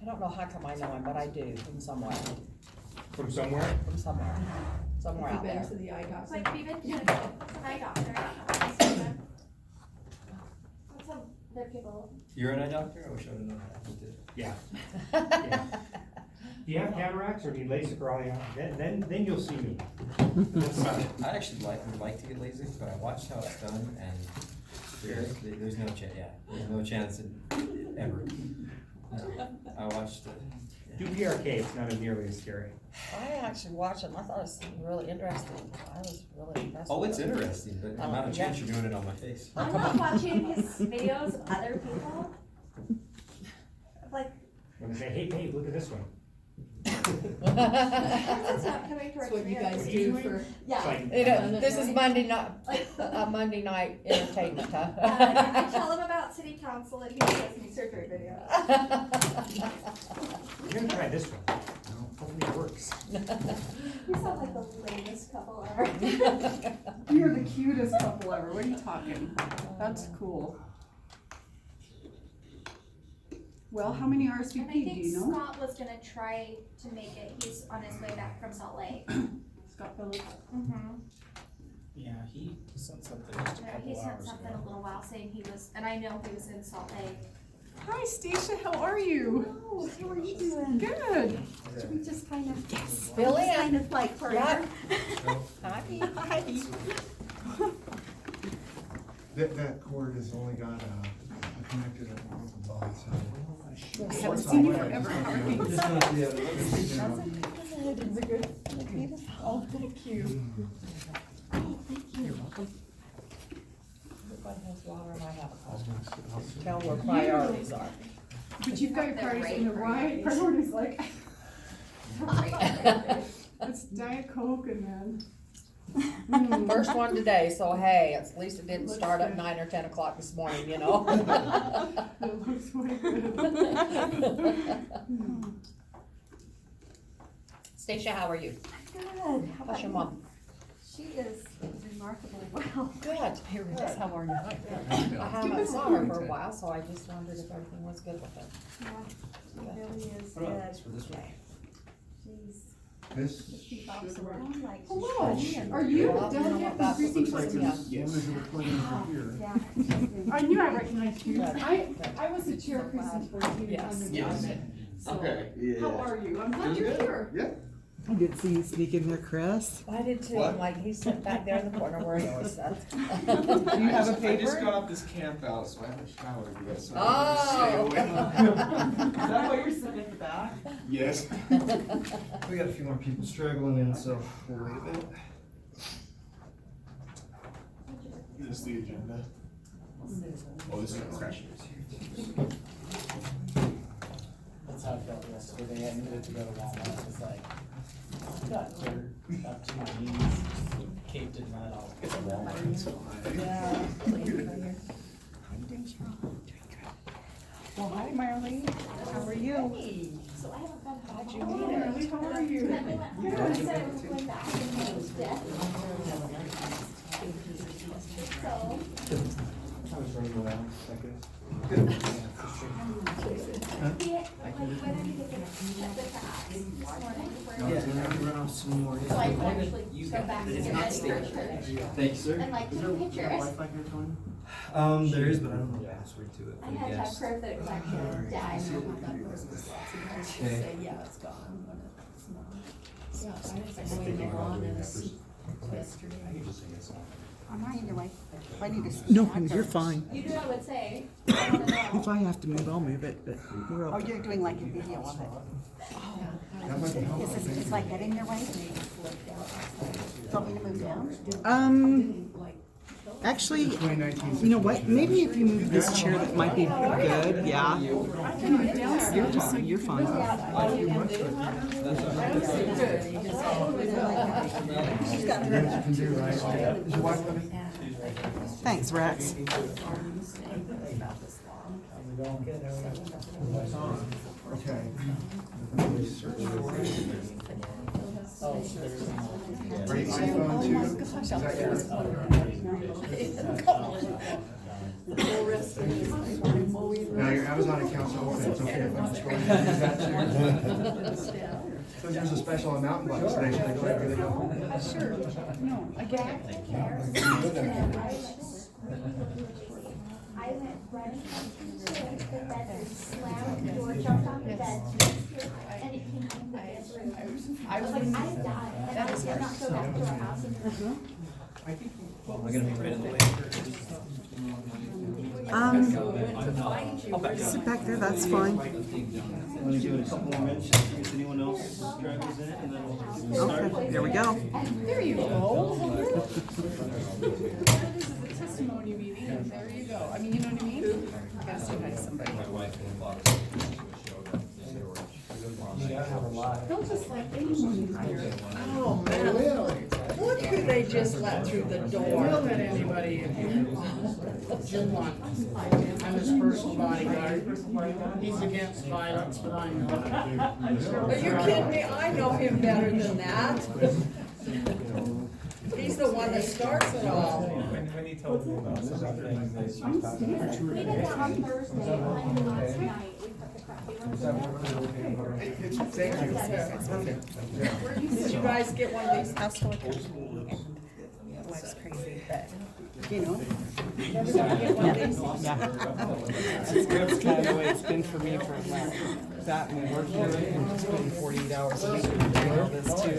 I don't know how come I know him, but I do from somewhere. From somewhere? From somewhere. Somewhere out there. To the eye doctor. It's like we've been to the eye doctor. That's some other people. You're an eye doctor? I wish I would have known that. Yeah. Yeah. Do you have cataracts or do you LASIK or all the, then you'll see me. That's about it. I actually would like to get LASIK, but I watched how it's done and there's no chance, there's no chance ever. I watched it. Do PRK, it's not nearly as scary. I actually watched it and I thought it was really interesting. I was really impressed. Oh, with it's it. interesting, but the amount of chance you're doing it on my face. I'm not watching his videos of other people. Like, When they say, hey babe, look at this one. it's not coming towards That's what me. you guys What are do you doing? for. It's Yeah. like, You know, this is Monday night, Monday night entertainment, huh? I tell him about city council and he sends me surgery videos. you're gonna try this one. Hopefully it works. We sound like the lamest couple ever. You're the cutest couple ever. What are you talking? That's cool. Well, how many And I RSVP do think you know? Scott was gonna try to make it. He's on his way back from Salt Lake. Scott Phillips. Mm-hmm. Yeah, he sent something just a Yeah, couple he sent hours something ago. a little while saying he was, and I know he was in Salt Lake. Hi, Stacia. How are you? Oh, how are you doing? Good. We just kind of, Fill in. kind of like forever. Hi. Hi. That cord has only got connected at one of the box. I haven't seen you forever. How are you? Oh, thank you. Oh, thank you. Everybody has water and I have a coffee. Tell where priorities are. But you've got your priorities in the right priorities, like. It's Diet Coke and then. First one today, so hey, at least it didn't start at 9 or 10 o'clock this morning, you know? It looks way good. Stacia, how are you? Good. How How's about your you? mom? She is remarkably well. Good. Here, Jess, how are you? I haven't saw her for a while, so I just wondered if everything was good with her. Yeah, she really is What about good. this for this one? This She hops around like she's Hello. funny and- Are you Well, done you know yet what, with that greasy looks like cookies? yeah. one is a recording over here. Yeah. I knew I recognized you. Good. I was the chairperson for you. Yes. on the Yes. summit. So, Okay. how are you? I'm glad you're here. Yeah. I did see you sneak in there, Chris. I did too, I'm like, he's sitting back there in the corner where he always sits. Do you have a I just paper? got off this camp out, so I haven't showered yet, so Oh. I'm gonna stay away. Is that why you're sitting at the back? Yes. We got a few more people struggling in, so we'll wait a bit. Is this the agenda? Oh, this is the session. That's how I felt yesterday. I needed to go to Walmart. I was like, I got dirt up to my knees, caked in mud all. It's a Walmart. Yeah. Well, hi, Marlene. How are you? Hey, So I haven't gone home. how'd you meet her? Marley, how are you? And we went home and said I was going back and he was dead. So, I was running around, I guess. he, like, went in to get the facts this morning before. Yeah, and I run off some more. So I actually go back to get ready for church Thank you, sir. and like Is take there pictures. Wi-Fi here, Tony? There is, but I don't know the password to it. I had to have proof that it was actually died. Say, yeah, it's gone when it's not. Yeah, I was going on and yesterday. I'm not either way. If I need to. No, you're fine. You knew I would say. I wanna know. If I have to move, I'll move it, but we're Oh, okay. you're doing like a video of it. That might be helpful. Is this just like getting their way? Want me to move down? Actually, 2019. you know what? Maybe if you move this chair, that might be good, yeah. You're fine, you're fine. You can do, right? Is your wife coming? Thanks, Rex. Okay. Oh, there's no. Are you iPhone too? Is that yours? Now, your Amazon account's open, it's okay if I'm scrolling, use that too. So there's a special on mountain bikes today, should I go ahead and get it going? Sure, no, again. I went running up to the bed and slammed the door, jumped on the bed, and it came in the bedroom. I was like, I died, and I was not go back to our house and. Am I gonna be right in the way? Sit back there, that's fine. I'm gonna give it a couple more minutes, see if anyone else drivers in it, and then we'll start. Okay, there we go. There you go. This is a testimony meeting, there you go. I mean, you know what I mean? Gotta say hi to somebody. You gotta have a lot. Don't just let anyone hire. Oh, man, look who they just let through the door. We'll let anybody in here. Jim Lunt. I'm his personal bodyguard. He's against violence, but I'm not. Are you kidding me? I know him better than that. He's the one that starts it all. When he told me about some of the things that she was talking about. We did that on Thursday, and last night, we put the crappy ones in. Thank you. Did you guys get one of these? Life's crazy, but, you know. Get one of these? Yeah. That's kind of the way it's been for me for that and working and just putting 48 hours a week doing all this too,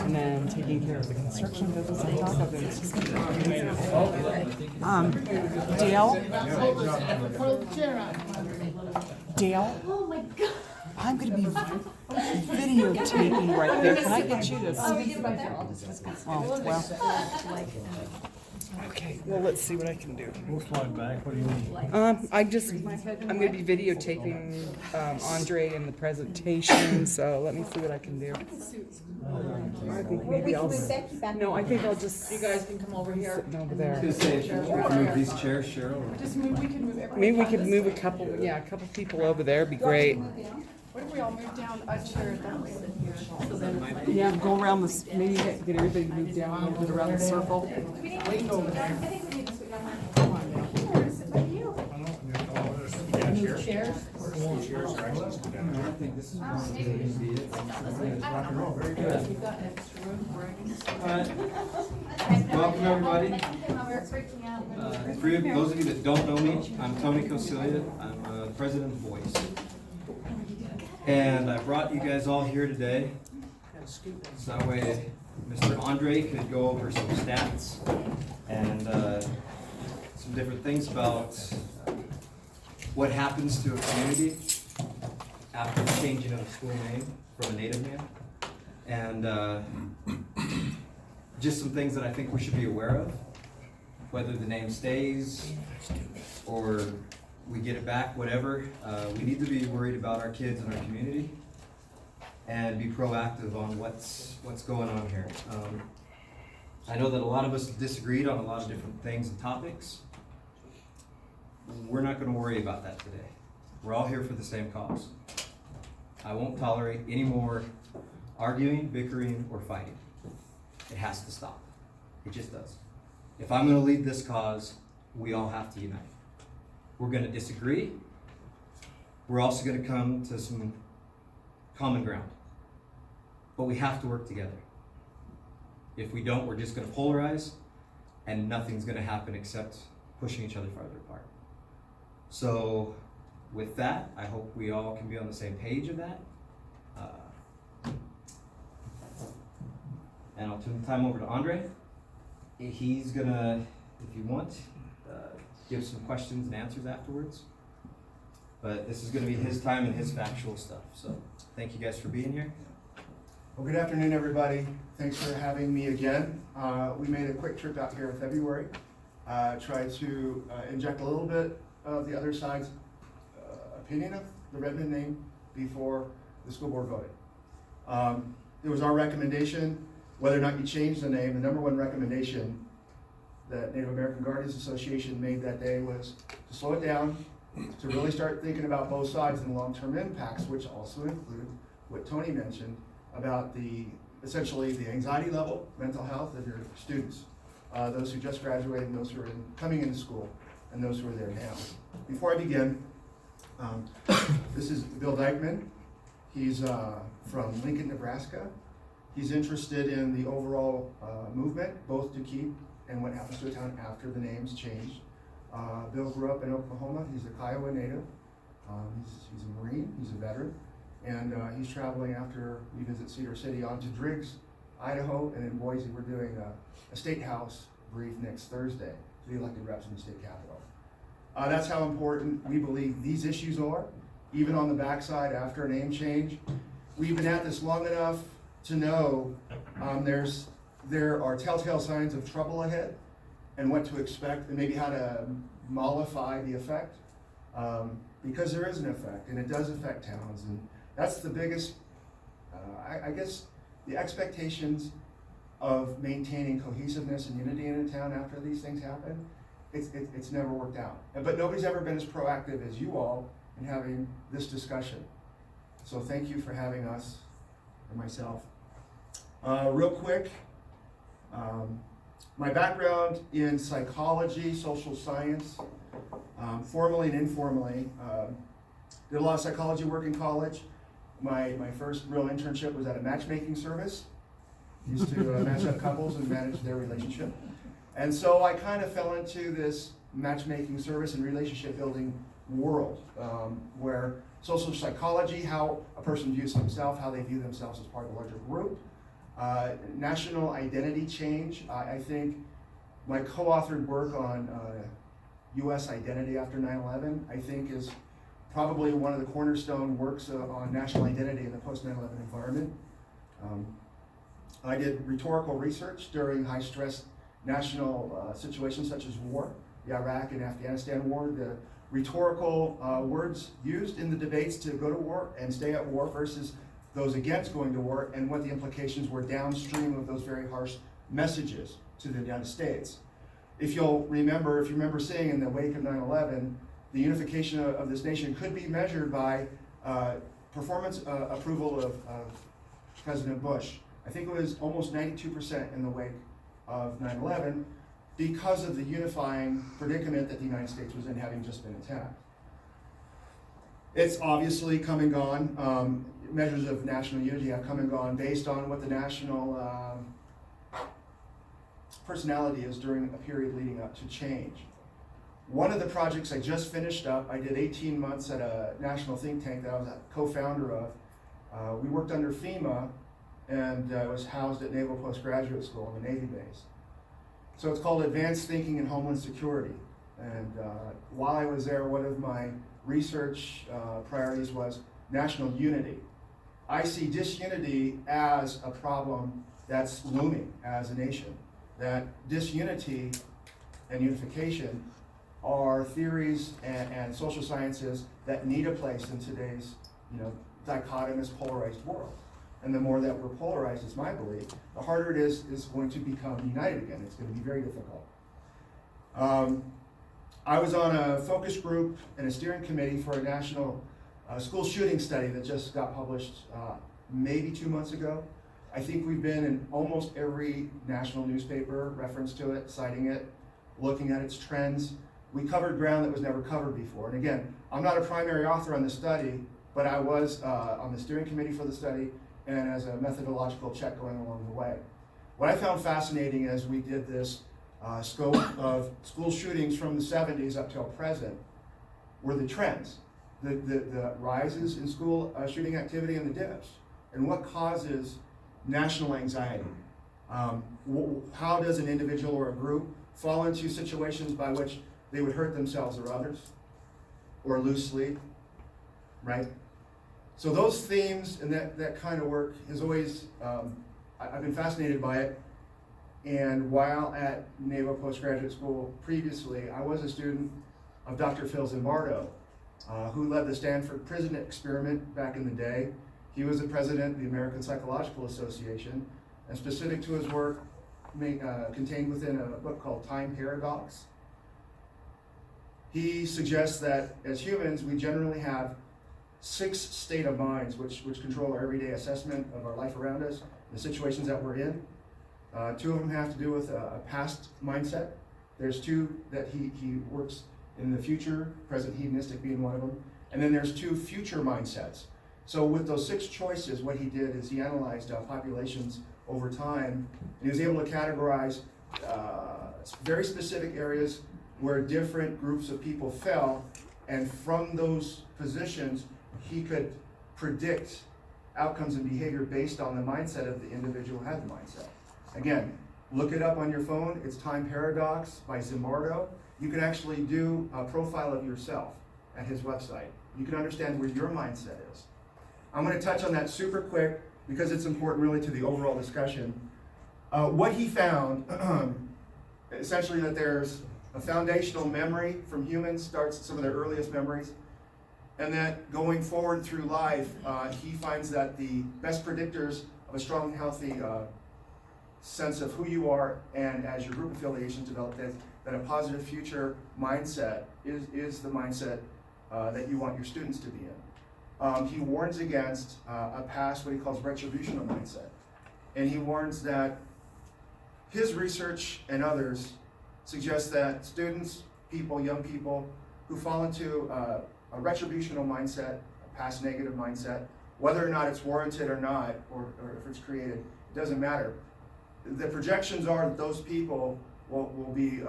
and then taking care of the construction business on top of it. It's just Dale, Oh my God. I'm gonna be videotaping right there. Can I get you this? Oh, well. Okay, well, let's see what I can do. We'll slide back, what do you need? I'm gonna be videotaping, Andre and the presentation, so let me see what I can do. I think maybe I'll, no, I think I'll just. You guys can come over here. Sitting over there. Just say, if you can move these chairs, Cheryl. Just move, we can move everybody. Maybe we could move a couple people over there, be great. What if we all move down a chair that way? So then, Yeah, go around this, maybe get everybody to move down a little bit around the circle. Do we need to sweep down? I think we need to sweep down. Move chairs. I think this is gonna be it. Rock and roll, very good. We've got extra room for Welcome, everybody. We're freaking out. Those of you that don't know me, I'm Tony Cosilia. I'm president of Voice. And I brought you guys all here today, so that way Mr. Andre could go over some stats and some different things about what happens to a community after the changing of a school name from a native name. And just some things that I think we should be aware of, whether the name stays or we get it back, whatever. We need to be worried about our kids and our community and be proactive on what's going on here. I know that a lot of us disagreed on a lot of different things and topics. We're not gonna worry about that today. We're all here for the same cause. I won't tolerate any more arguing, bickering, or fighting. It has to stop. It just does. If I'm gonna lead this cause, we all have to unite. We're gonna disagree. We're also gonna come to some common ground. But we have to work together. If we don't, we're just gonna polarize and nothing's gonna happen except pushing each other farther apart. So with that, I hope we all can be on the same page of that. And I'll turn the time over to Andre. He's gonna, if you want, give some questions and answers afterwards. But this is gonna be his time and his factual stuff. So thank you guys for being here. Well, good afternoon, everybody. Thanks for having me again. We made a quick trip out here in February. Tried to inject a little bit of the other side's opinion of the Redmond name before the school board voted. It was our recommendation, whether or not you change the name, the number one recommendation that Native American Guardians Association made that day was to slow it down, to really start thinking about both sides and long-term impacts, which also include what Tony mentioned about the essentially the anxiety level, mental health of your students, those who just graduated, those who are coming into school, and those who are there now. Before I begin, this is Bill Dykeman. He's from Lincoln, Nebraska. He's interested in the overall movement, both to keep and what happens to a town after the names change. Bill grew up in Oklahoma. He's a Kiowa native. He's a Marine. He's a veteran. And he's traveling after we visit Cedar City on to Driggs, Idaho, and in Boise we're doing a state house brief next Thursday to the elected reps in the state capitol. That's how important we believe these issues are, even on the backside after a name change. We've been at this long enough to know there are telltale signs of trouble ahead and what to expect and maybe how to mollify the effect, because there is an effect and it does affect towns. And that's the biggest, I guess, the expectations of maintaining cohesiveness and unity in a town after these things happen. It's never worked out. But nobody's ever been as proactive as you all in having this discussion. So thank you for having us and myself. Real quick, my background in psychology, social science, formally and informally. Did a lot of psychology work in college. My first real internship was at a matchmaking service. Used to match up couples and manage their relationship. And so I kind of fell into this matchmaking service and relationship building world, where social psychology, how a person views himself, how they view themselves as part of a larger group, national identity change. I think my co-authored work on U.S. identity after 9/11, I think is probably one of the cornerstone works on national identity in the post-9/11 environment. I did rhetorical research during high-stress national situations such as war, the Iraq and Afghanistan war, the rhetorical words used in the debates to go to war and stay at war versus those against going to war, and what the implications were downstream of those very harsh messages to the United States. If you remember seeing in the wake of 9/11, the unification of this nation could be measured by performance approval of President Bush. I think it was almost 92% in the wake of 9/11 because of the unifying predicament that the United States was in, having just been attacked. It's obviously come and gone. Measures of national unity have come and gone based on what the national personality is during a period leading up to change. One of the projects I just finished up, I did 18 months at a national think tank that I was a co-founder of. We worked under FEMA and was housed at Naval Postgraduate School on the Navy base. So it's called Advanced Thinking in Homeland Security. And while I was there, one of my research priorities was national unity. I see disunity as a problem that's looming as a nation. That disunity and unification are theories and social sciences that need a place in today's, dichotomous, polarized world. And the more that we're polarized, is my belief, the harder it is going to become united again. It's going to be very difficult. I was on a focus group and a steering committee for a national school shooting study that just got published maybe 2 months ago. I think we've been in almost every national newspaper reference to it, citing it, looking at its trends. We covered ground that was never covered before. And again, I'm not a primary author on the study, but I was on the steering committee for the study and as a methodological check going along the way. What I found fascinating as we did this scope of school shootings from the 70s up till present were the trends, the rises in school shooting activity and the dips, and what causes national anxiety. How does an individual or a group fall into situations by which they would hurt themselves or others, or lose sleep, right? So those themes and that kind of work is always, I've been fascinated by it. And while at Naval Postgraduate School previously, I was a student of Dr. Phil Zimbardo, who led the Stanford Prison Experiment back in the day. He was the president of the American Psychological Association, and specific to his work, contained within a book called Time Paradox. He suggests that as humans, we generally have 6 state of minds which control our everyday assessment of our life around us the situations that we're in. Two of them have to do with a past mindset. There's two that he works in the future, present hedonistic being one of them. And then there's two future mindsets. So with those 6 choices, what he did is he analyzed populations over time, and he was able to categorize very specific areas where different groups of people fell, and from those positions, he could predict outcomes and behavior based on the mindset of the individual who had the mindset. Again, look it up on your phone. It's Time Paradox by Zimbardo. You can actually do a profile of yourself at his website. You can understand where your mindset is. I'm going to touch on that super quick because it's important really to the overall discussion. What he found, essentially that there's a foundational memory from humans, starts some of their earliest memories, and that going forward through life, he finds that the best predictors of a strong and healthy sense of who you are, and as your group affiliations develop, that a positive future mindset is the mindset that you want your students to be in. He warns against a past, what he calls retributional mindset. And he warns that his research and others suggest that students, people, young people who fall into a retributional mindset, a past negative mindset, whether or not it's warranted or not, or if it's created, it doesn't matter. The projections are that those people will be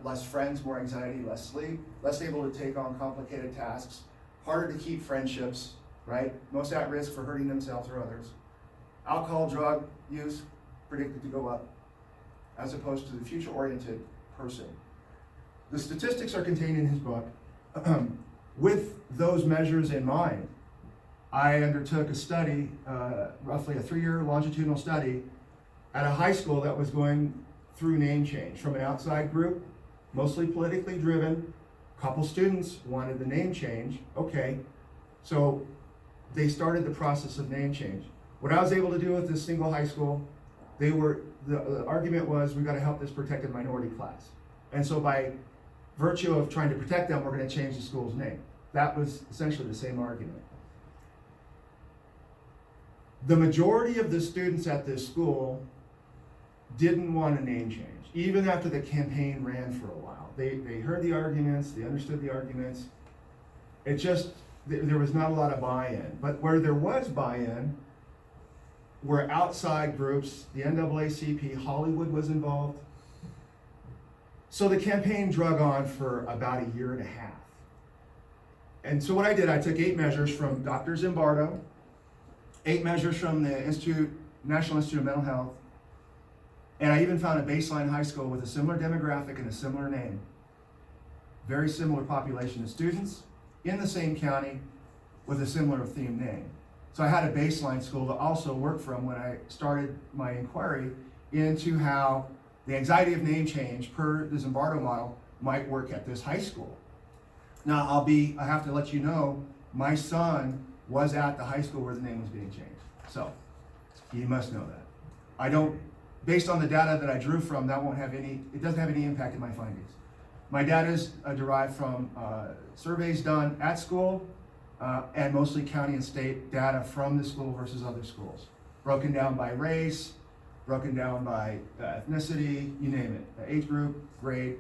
less friends, more anxiety, less sleep, less able to take on complicated tasks, harder to keep friendships, right? Most at risk for hurting themselves or others. Alcohol, drug use predicted to go up, as opposed to the future-oriented person. The statistics are contained in his book. With those measures in mind, I undertook a study, roughly a 3-year longitudinal study, at a high school that was going through name change from an outside group, mostly politically driven. A couple students wanted the name change. Okay, so they started the process of name change. What I was able to do with this single high school, the argument was we got to help this protected minority class. And so by virtue of trying to protect them, we're going to change the school's name. That was essentially the same argument. The majority of the students at this school didn't want a name change, even after the campaign ran for a while. They heard the arguments, they understood the arguments. It just, there was not a lot of buy-in. But where there was buy-in were outside groups, the NAACP, Hollywood was involved. So the campaign drug on for about 1.5 years. And so what I did, I took 8 measures from Dr. Zimbardo, 8 measures from the National Institute of Mental Health, and I even found a baseline high school with a similar demographic and a similar name. Very similar population of students in the same county with a similar themed name. So I had a baseline school to also work from when I started my inquiry into how the anxiety of name change per the Zimbardo model might work at this high school. Now I have to let you know, my son was at the high school where the name was being changed. So you must know that. Based on the data that I drew from, it doesn't have any impact in my findings. My data is derived from surveys done at school and mostly county and state data from the school versus other schools. Broken down by race, broken down by ethnicity, you name it, age group, grade.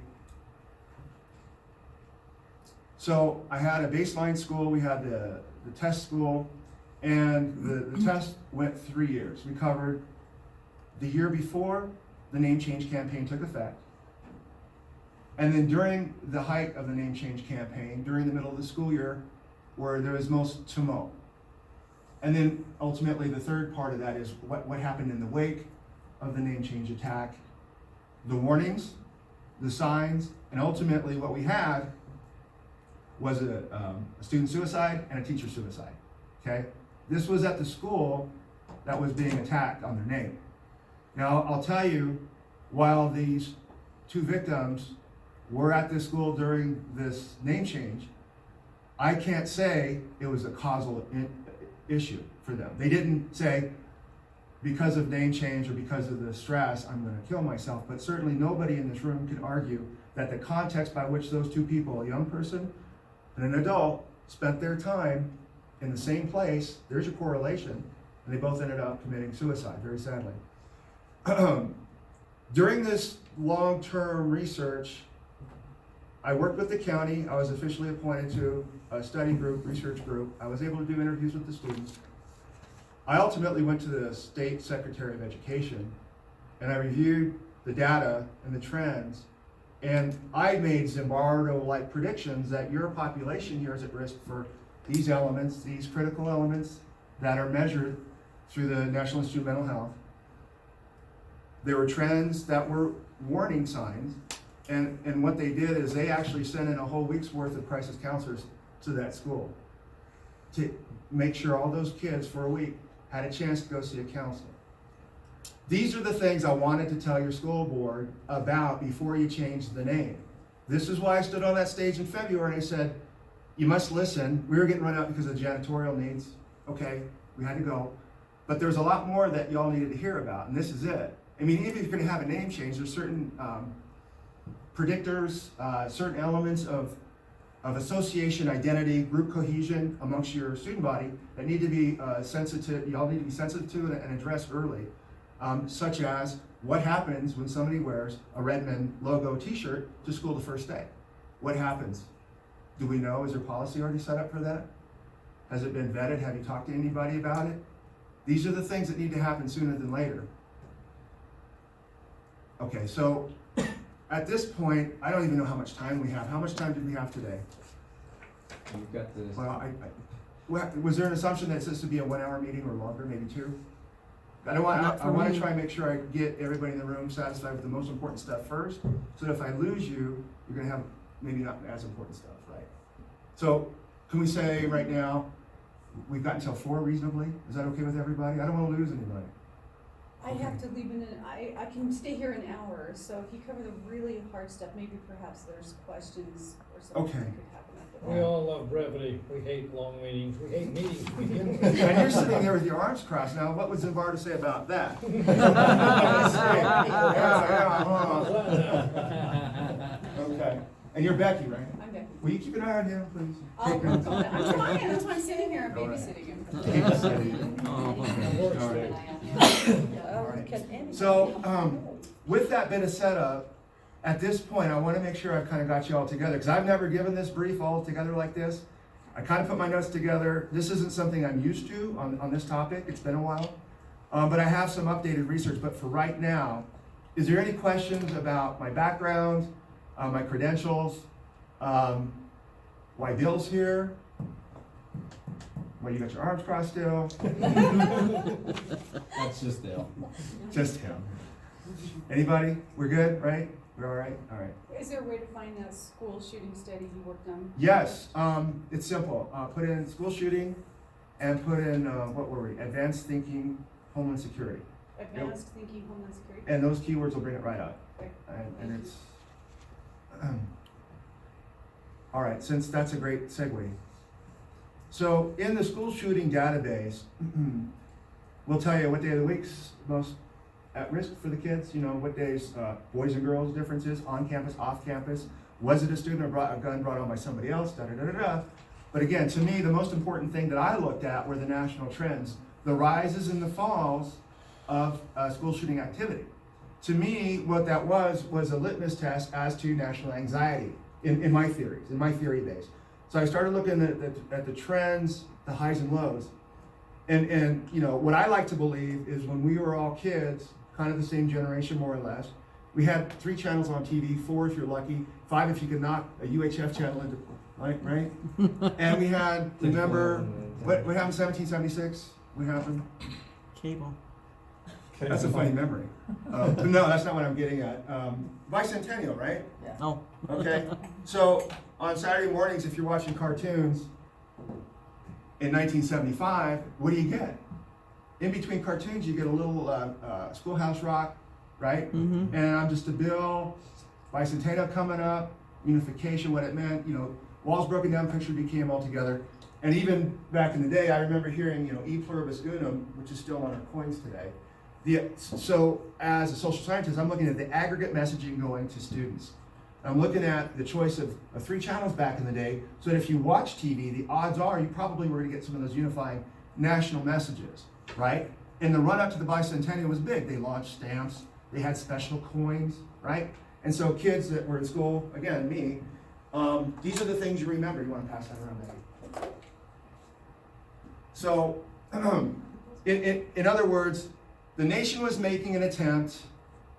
So I had a baseline school, we had the test school, and the test went 3 years. We covered the year before the name change campaign took effect, and then during the height of the name change campaign, during the middle of the school year, where there was most tumult. And then ultimately the third part of that is what happened in the wake of the name change attack, the warnings, the signs, and ultimately what we had was a student suicide and a teacher suicide, okay? This was at the school that was being attacked on their name. Now, I'll tell you, while these 2 victims were at this school during this name change, I can't say it was a causal issue for them. They didn't say, because of name change or because of the stress, I'm going to kill myself. But certainly nobody in this room can argue that the context by which those 2 people, a young person and an adult, spent their time in the same place, there's your correlation, and they both ended up committing suicide, very sadly. During this long-term research, I worked with the county. I was officially appointed to a study group, research group. I was able to do interviews with the students. I ultimately went to the State Secretary of Education, and I reviewed the data and the trends, and I made Zimbardo-like predictions that your population here is at risk for these elements, these critical elements that are measured through the National Institute of Mental Health. There were trends that were warning signs, and what they did is they actually sent in a whole week's worth of crisis counselors to that school to make sure all those kids for a week had a chance to go see a counselor. These are the things I wanted to tell your school board about before you changed the name. This is why I stood on that stage in February and I said, you must listen. We were getting run out because of the janitorial needs. Okay, we had to go. But there's a lot more that y'all needed to hear about, and this is it. I mean, even if you're gonna have a name change, there's certain predictors, certain elements of association, identity, group cohesion amongst your student body that need to be sensitive, y'all need to be sensitive to and address early. Such as what happens when somebody wears a Redmond logo t-shirt to school the first day? What happens? Do we know? Is there policy already set up for that? Has it been vetted? Have you talked to anybody about it? These are the things that need to happen sooner than later. Okay, so at this point, I don't even know how much time we have. How much time did we have today? You've got this. Well, was there an assumption that this would be a 1 hour meeting or longer, maybe 2? I want to try and make sure I get everybody in the room satisfied with the most important stuff first, so that if I lose you, you're gonna have maybe not as important stuff, right? So, can we say right now, we've got until 4 reasonably? Is that okay with everybody? I don't wanna lose anybody. I have to leave I can stay here an hour, so if you cover the really hard stuff, maybe perhaps there's questions or something Okay. that could happen after that. We all love brevity. We hate long meetings. We hate meetings to begin with. And you're sitting there with your arms crossed. Now, what would Zimbardo say about that? Okay. And you're Becky, right? I'm Becky. Will you keep an eye on him, please? I'll Take work notes. on it. I'm trying, that's why I'm sitting here, I'm All right. babysitting him. Babysitting. All right. So, with that bit of setup, at this point, I want to make sure I've kind of got you all together, because I've never given this brief all together like this. I kind of put my notes together. This isn't something I'm used to on this topic. It's been a while. But I have some updated research. But for right now, is there any questions about my background, my credentials, why Bill's here, why you got your arms crossed still? That's just Dale. Just him. Anybody? We're good, right? We're all right? All right. Is there a way to find that school shooting study you worked on? Yes, it's simple. Put in school shooting and put in, what were we? Advanced thinking, homeland security. Advanced thinking, homeland security? And those keywords will bring it right up. Okay. And it's, all right, since that's a great segue. So in the school shooting database, we'll tell you what day of the week's most at risk for the kids, you know, what days, boys and girls differences, on campus, off campus, was it a student or a gun brought on by somebody else, da-da-da-da-da. But again, to me, the most important thing that I looked at were the national trends, the rises and the falls of school shooting activity. To me, what that was a litmus test as to national anxiety in my theories, in my theory base. So I started looking at the trends, the highs and lows. And you know, what I like to believe is when we were all kids, kind of the same generation more or less, we had 3 channels on TV, 4 if you're lucky, 5 if you could knock a UHF channel into, right? And we had, remember, what happened in 1776? What happened? Cable. That's a funny memory. No, that's not what I'm getting at. Bicentennial, right? Oh. Okay, so on Saturday mornings, if you're watching cartoons in 1975, what do you get? In between cartoons, you get a little Schoolhouse Rock, right? Mm-hmm. And I'm Just a Bill, Bicentennial coming up, unification, what it meant, you know, walls broken down, picture became all together. And even back in the day, I remember hearing, you know, E pluribus unum, which is still on our coins today. So as a social scientist, I'm looking at the aggregate messaging going to students. I'm looking at the choice of 3 channels back in the day, so that if you watch TV, the odds are you probably were going to get some of those unifying national messages. right? And the run up to the bicentennial was big. They launched stamps, they had special coins, right? And so kids that were in school, again, me, these are the things you remember. You want to pass that around, maybe? So, in other words, the nation was making an attempt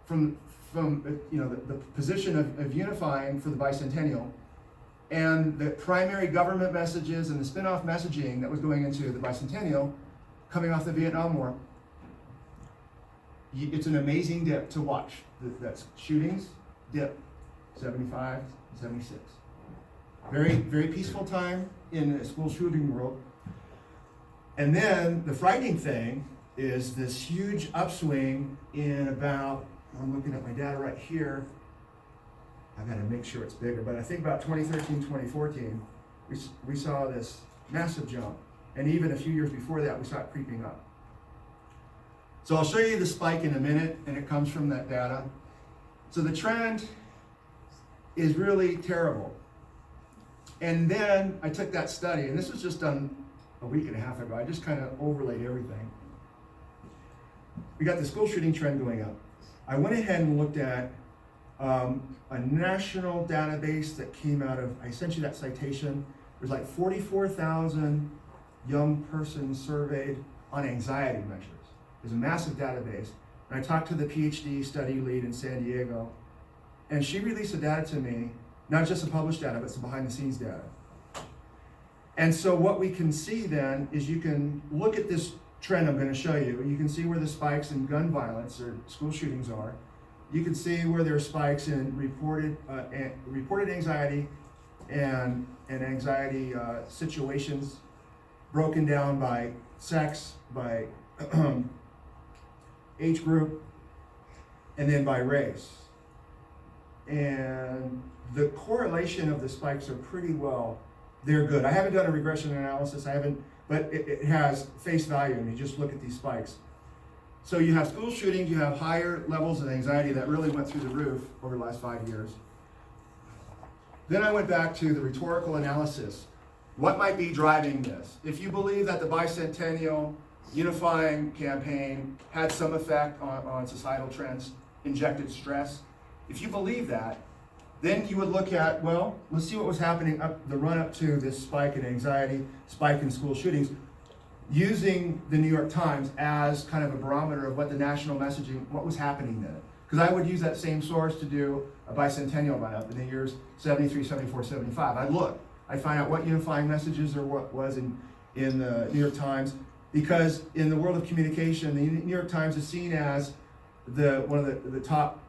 from the position of unifying for the bicentennial, and the primary government messages and the spin-off messaging that was going into the bicentennial, coming off the Vietnam War. It's an amazing dip to watch. That's shootings, dip, 75, 76. Very, very peaceful time in the school shooting world. And then the frightening thing is this huge upswing in about, I'm looking at my data right here, I gotta make sure it's bigger, but I think about 2013, 2014, we saw this massive jump. And even a few years before that, we saw it creeping up. So I'll show you the spike in a minute, and it comes from that data. So the trend is really terrible. And then I took that study, and this was just done a week and a half ago. I just kind of overlaid everything. We got the school shooting trend going up. I went ahead and looked at a national database that came out of, I sent you that citation. There's like 44,000 young persons surveyed on anxiety measures. There's a massive database. And I talked to the PhD study lead in San Diego, and she released the data to me, not just the published data, but some behind the scenes data. And so what we can see then is you can look at this trend I'm going to show you. You can see where the spikes in gun violence or school shootings are. You can see where there are spikes in reported anxiety and anxiety situations broken down by sex, by age group, and then by race. And the correlation of the spikes are pretty well, they're good. I haven't done a regression analysis, but it has face value, and you just look at these spikes. So you have school shootings, you have higher levels of anxiety that really went through the roof over the last 5 years. Then I went back to the rhetorical analysis. What might be driving this? If you believe that the bicentennial unifying campaign had some effect on societal trends, injected stress, if you believe that, then you would look at, well, let's see what was happening up the run up to this spike in anxiety, spike in school shootings, using the New York Times as kind of a barometer of what the national messaging, what was happening then. Because I would use that same source to do a bicentennial run up in the years 73, 74, 75. I'd look, I'd find out what unifying messages or what was in the New York Times, because in the world of communication, the New York Times is seen as one of the top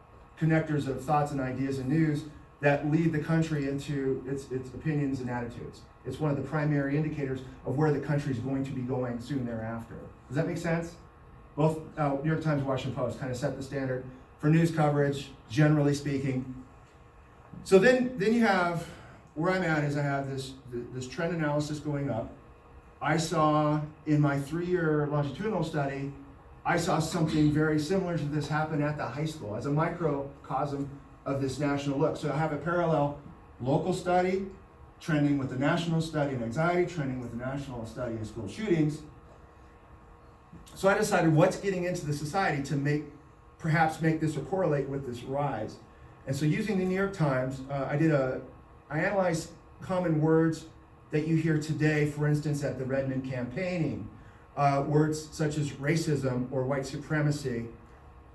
connectors of thoughts and ideas and news that lead the country into its opinions and attitudes. It's one of the primary indicators of where the country is going to be going soon thereafter. Does that make sense? Both New York Times and Washington Post kind of set the standard for news coverage, generally speaking. So then you have, where I'm at is I have this trend analysis going up. I saw in my 3-year longitudinal study, I saw something very similar to this happen at the high school as a microcosm of this national look. So I have a parallel local study trending with the national study in anxiety, trending with the national study in school shootings. So I decided what's getting into the society to perhaps make this or correlate with this rise. And so using the New York Times, I analyzed common words that you hear today, for instance, at the Redmond campaigning, words such as racism or white supremacy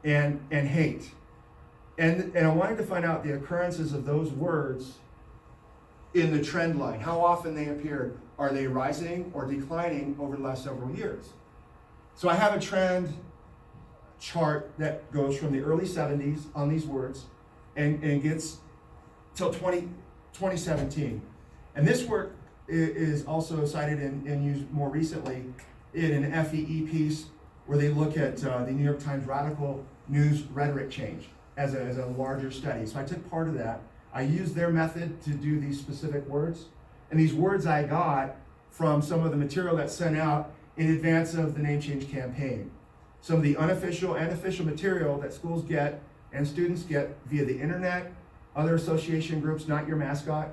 and hate. And I wanted to find out the occurrences of those words in the trend line, how often they appear. Are they rising or declining over the last several years? So I have a trend chart that goes from the early 70s on these words and gets till 2017. And this work is also cited and used more recently in an FEE piece where they look at the New York Times radical news rhetoric change as a larger study. So I took part of that. I used their method to do these specific words. And these words I got from some of the material that's sent out in advance of the name change campaign. Some of the unofficial and official material that schools get and students get via the internet, other association groups, Not Your Mascot.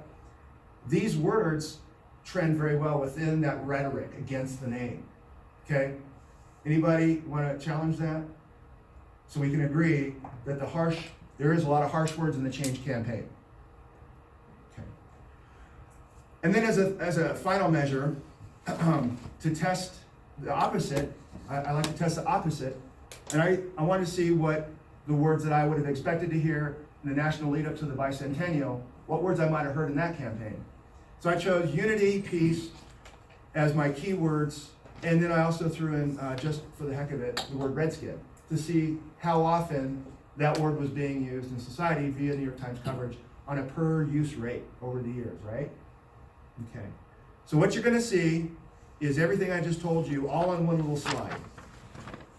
These words trend very well within that rhetoric against the name, okay? Anybody wanna challenge that? So we can agree that there is a lot of harsh words in the change campaign. Okay. And then as a final measure, to test the opposite, I like to test the opposite, and I want to see what the words that I would have expected to hear in the national lead up to the bicentennial, what words I might have heard in that campaign. So I chose unity, peace as my key words, and then I also threw in, just for the heck of it, the word redskin, to see how often that word was being used in society via New York Times coverage on a per use rate over the years, right? Okay. So what you're gonna see is everything I just told you all on one little slide.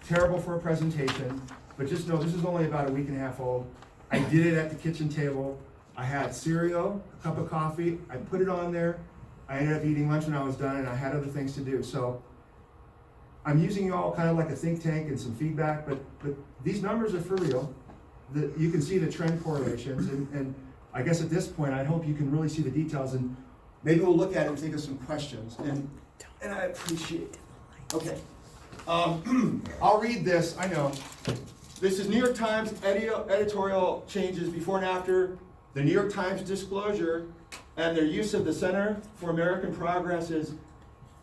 Terrible for a presentation, but just know this is only about a week and a half old. I did it at the kitchen table. I had cereal, a cup of coffee, I put it on there. I ended up eating lunch when I was done, and I had other things to do. So I'm using you all kind of like a think tank and some feedback, but these numbers are for real. You can see the trend correlations, and I guess at this point, I hope you can really see the details, and maybe we'll look at it and think of some questions, and I appreciate it. Okay. I'll read this, I know. This is New York Times editorial changes before and after the New York Times disclosure and their use of the Center for American Progress's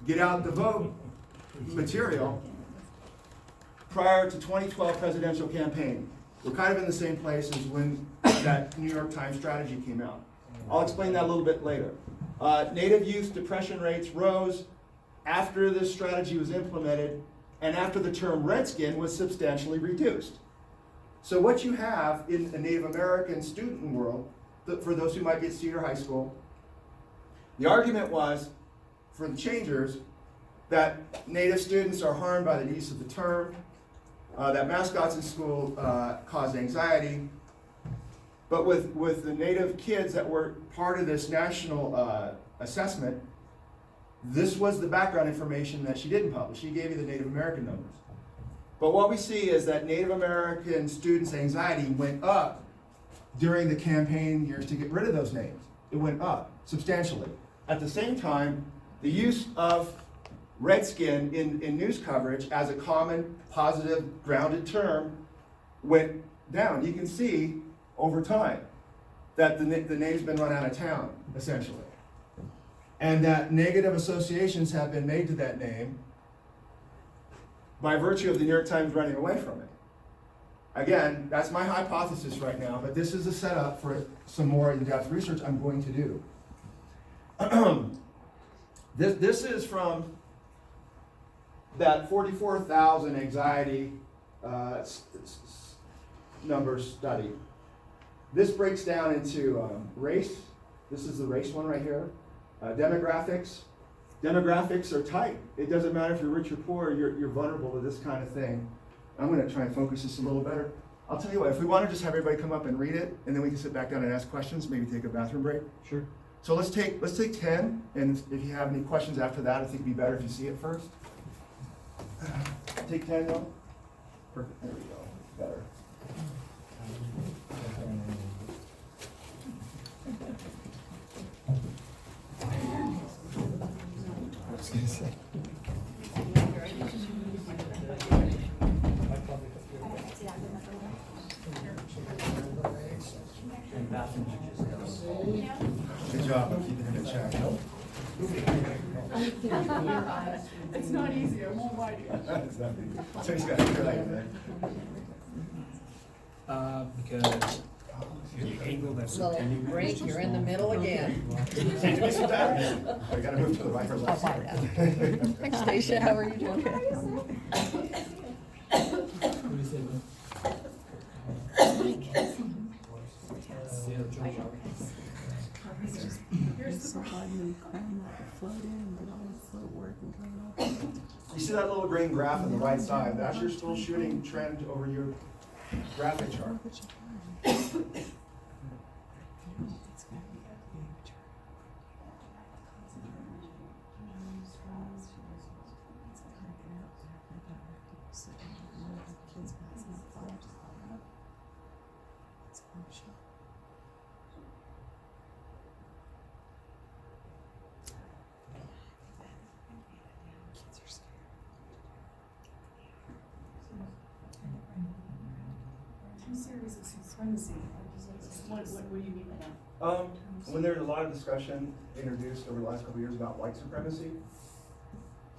Get Out the Vote material prior to 2012 presidential campaign. We're kind of in the same place as when that New York Times strategy came out. I'll explain that a little bit later. Native youth depression rates rose after this strategy was implemented and after the term redskin was substantially reduced. So what you have in the Native American student world, for those who might be at Cedar High School, the argument was, for the changers, that Native students are harmed by the use of the term, that mascots in school cause anxiety. But with the Native kids that were part of this national assessment, this was the background information that she didn't publish. She gave you the Native American numbers. But what we see is that Native American students' anxiety went up during the campaign years to get rid of those names. It went up substantially. At the same time, the use of redskin in news coverage as a common, positive, grounded term went down. You can see over time that the name's been run out of town, essentially. And that negative associations have been made to that name by virtue of the New York Times running away from it. Again, that's my hypothesis right now, but this is a setup for some more in-depth research I'm going to do. This is from that 44,000 anxiety numbers study. This breaks down into race. This is the race one right here. Demographics. Demographics are tight. It doesn't matter if you're rich or poor, you're vulnerable to this kind of thing. I'm going to try and focus this a little better. I'll tell you what, if we want to just have everybody come up and read it, and then we can sit back down and ask questions, maybe take a bathroom break. Sure. So let's take 10, and if you have any questions after that, I think it'd be better if you see it first. Take 10, though. Perfect. There we go. Better. I was going to say. Good job of keeping him in check. It's not easy, I won't lie to you. It's not easy. So he's got to feel like that. Because the angle that's Little break, you're in the middle again. Hey, give me some time. I gotta move to the right or left. I'll find out. Thanks, Stacia, how are you doing? You see that little green graph on the right side? That's your school shooting trend over your graphic chart. is it supremacy? What do you mean by that? When there's a lot of discussion introduced over the last couple of years about white supremacy.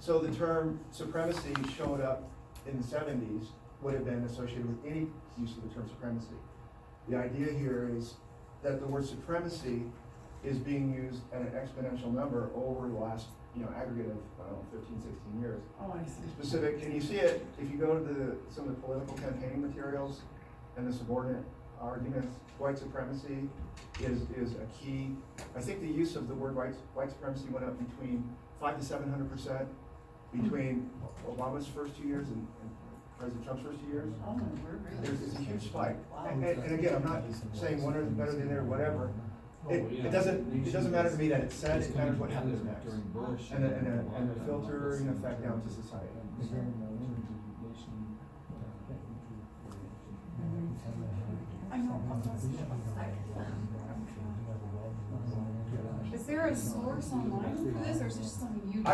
So the term supremacy showed up in the 70s, would have been associated with any use of the term supremacy. The idea here is that the word supremacy is being used at an exponential number over the last, aggregate of, 15, 16 years. Oh, I see. Specific, and you see it, if you go to some of the political campaigning materials and the subordinate arguments, white supremacy is a key. I think the use of the word white supremacy went up between 500% to 700% between Obama's first 2 years and President Trump's first 2 years. Oh, really? It's a huge spike. And again, I'm not saying one is better than the other, whatever. It doesn't matter to me that it's said, it matters what happens next. And the filtering effect down to society. I know. Is there a source online for this, or is it just something you do?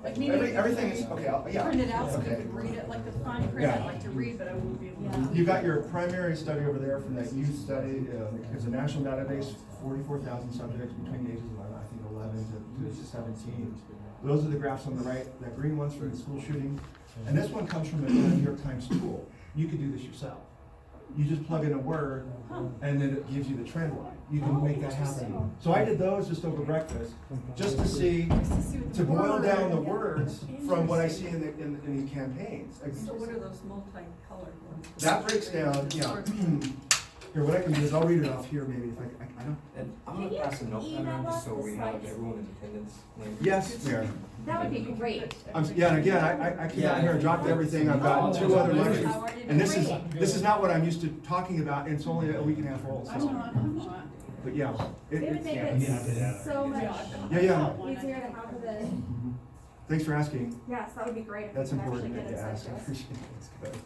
Like meaning Everything is, yeah. print it out so we Okay. could read it, like the fine print I'd like to read, but I won't be able to. You got your primary study over there from that youth study. It's a national database, 44,000 subjects between the ages of, I think, 11 to 17. Those are the graphs on the right. That green one's from the school shooting. And this one comes from a New York Times tool. You could do this yourself. You just plug in a word, and then it gives you the trend line. You can make that happen. So I did those just over breakfast, just to see, to boil down the words from what I see in the campaigns. So what are those multicolored ones? That breaks down, Here, what I can do is I'll read it off here maybe if I don't. And I'm gonna pass a notepad around just so we have everyone in attendance. Yes, Mayor. That would be great. And again, I came out here and dropped everything. I've got 2 other lectures. And this is not what I'm used to talking about, and it's only a week and a half old, I'm so. not. But yeah. It would make it so much Yeah. easier to have the, Thanks for asking. yes, that would be great. if That's we could important actually to get it ask. sent I to us. appreciate it. That's good.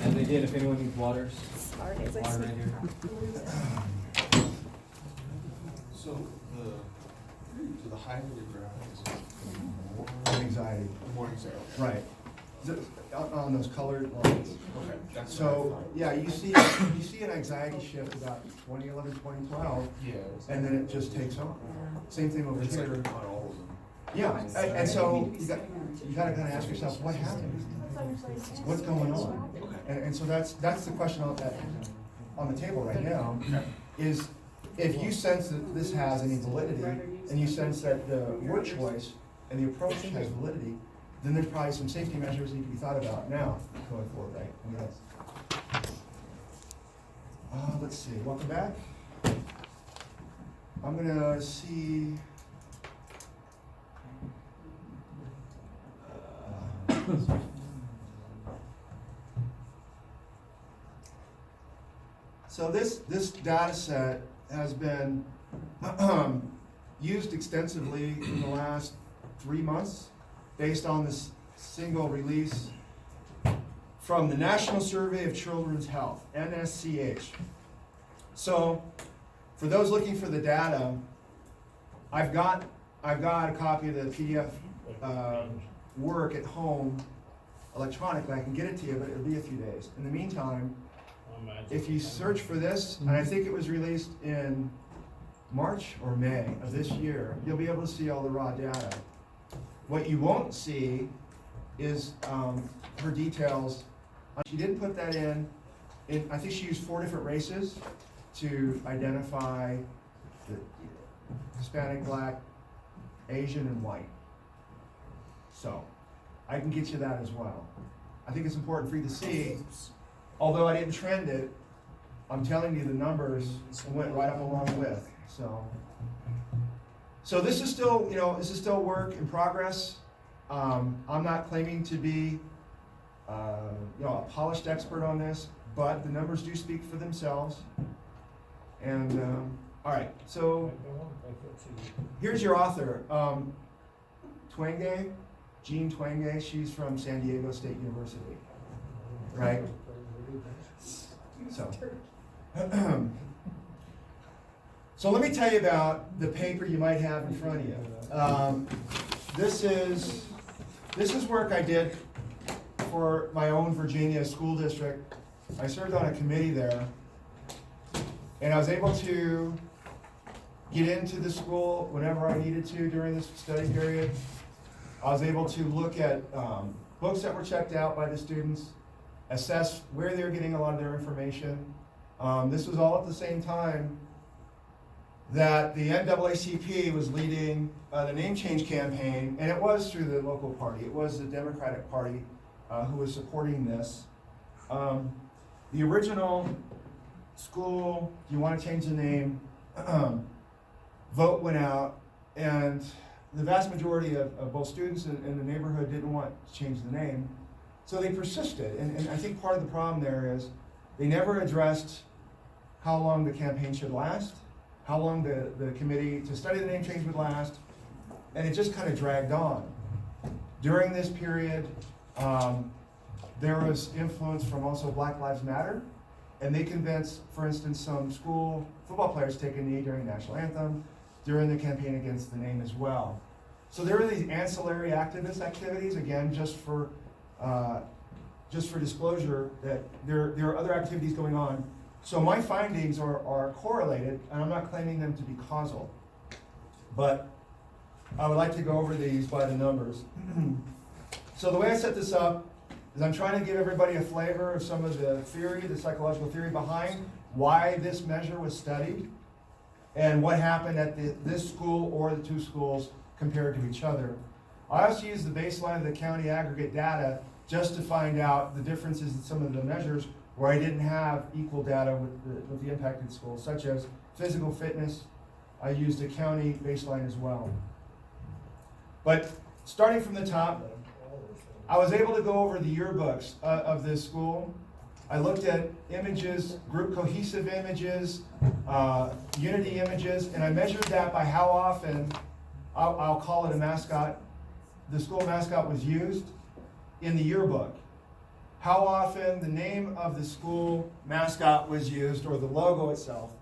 And again, if anyone needs waters, Sorry, as I water speak. right here. So the higher the graph is, Anxiety. more anxiety. Right. On those colored lines. Okay, that's. So, yeah, you see an anxiety shift about 2011, 2012, Yeah. and then it just takes off. Same thing over It's like here. on all of them. Yeah, and so you gotta kind of ask yourself, what happened? What's going on? And so that's the question on the table right now, is if you sense that this has any validity, and you sense that the word choice and the approach has validity, then there's probably some safety measures that need to be thought about now going forward, right? And let's see, welcome back. I'm gonna see. So this data set has been used extensively in the last 3 months based on this single release from the National Survey of Children's Health, NSCH. So for those looking for the data, I've got a copy of the PDF work at home electronically. I can get it to you, but it'll be a few days. In the meantime, if you search for this, and I think it was released in March or May of this year, you'll be able to see all the raw data. What you won't see is her details. She didn't put that in, I think she used 4 different races to identify the Hispanic, Black, Asian, and white. So, I can get you that as well. I think it's important for you to see, although I didn't trend it, I'm telling you the numbers went right up along with, so. So this is still work in progress. I'm not claiming to be, a polished expert on this, but the numbers do speak for themselves. And, all right, so here's your author, Twenge, Jean Twenge. She's from San Diego State University, right? So, so let me tell you about the paper you might have in front of you. This is work I did for my own Virginia school district I served on a committee there, and I was able to get into the school whenever I needed to during this study period. I was able to look at books that were checked out by the students, assess where they were getting a lot of their information. This was all at the same time that the NAACP was leading the name change campaign, and it was through the local party. It was the Democratic Party who was supporting this. The original school, do you want to change the name, vote went out, and the vast majority of both students in the neighborhood didn't want to change the name. So they persisted, and I think part of the problem there is they never addressed how long the campaign should last, how long the committee to study the name change would last, and it just kind of dragged on. During this period, there was influence from also Black Lives Matter, and they convinced, for instance, some school football players to take a knee during the national anthem, during the campaign against the name as well. So there are these ancillary activist activities, again, just for disclosure, that there are other activities going on. So my findings are correlated, and I'm not claiming them to be causal, but I would like to go over these by the numbers. So the way I set this up is I'm trying to give everybody a flavor of some of the theory, the psychological theory behind why this measure was studied and what happened at this school or the two schools compared to each other. I also use the baseline of the county aggregate data just to find out the differences in some of the measures where I didn't have equal data with the impacted schools, such as physical fitness. I used a county baseline as well. But starting from the top, I was able to go over the yearbooks of this school. I looked at images, group cohesive images, unity images, and I measured that by how often, I'll call it a mascot, the school mascot was used in the yearbook. How often the name of the school mascot was used, or the logo itself.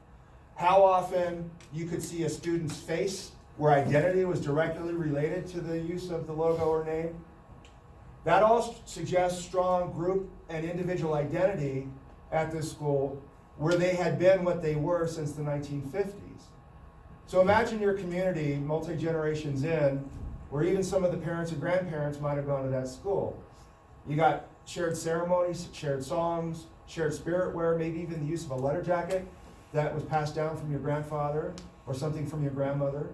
How often you could see a student's face where identity was directly related to the use of the logo or name. That all suggests strong group and individual identity at this school, where they had been what they were since the 1950s. So imagine your community multi-generations in, where even some of the parents and grandparents might have gone to that school. You got shared ceremonies, shared songs, shared spiritware, maybe even the use of a letter jacket that was passed down from your grandfather or something from your grandmother.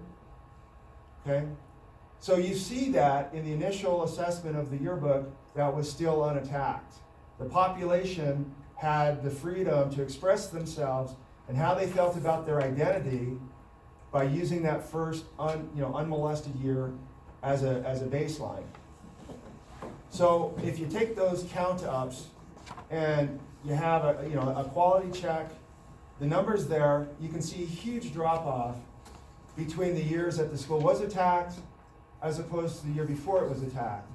Okay? So you see that in the initial assessment of the yearbook that was still unattacked. The population had the freedom to express themselves and how they felt about their identity by using that first unmolested year as a baseline. So if you take those count-ups and you have a quality check, the numbers there, you can see a huge drop-off between the years that the school was attacked as opposed to the year before it was attacked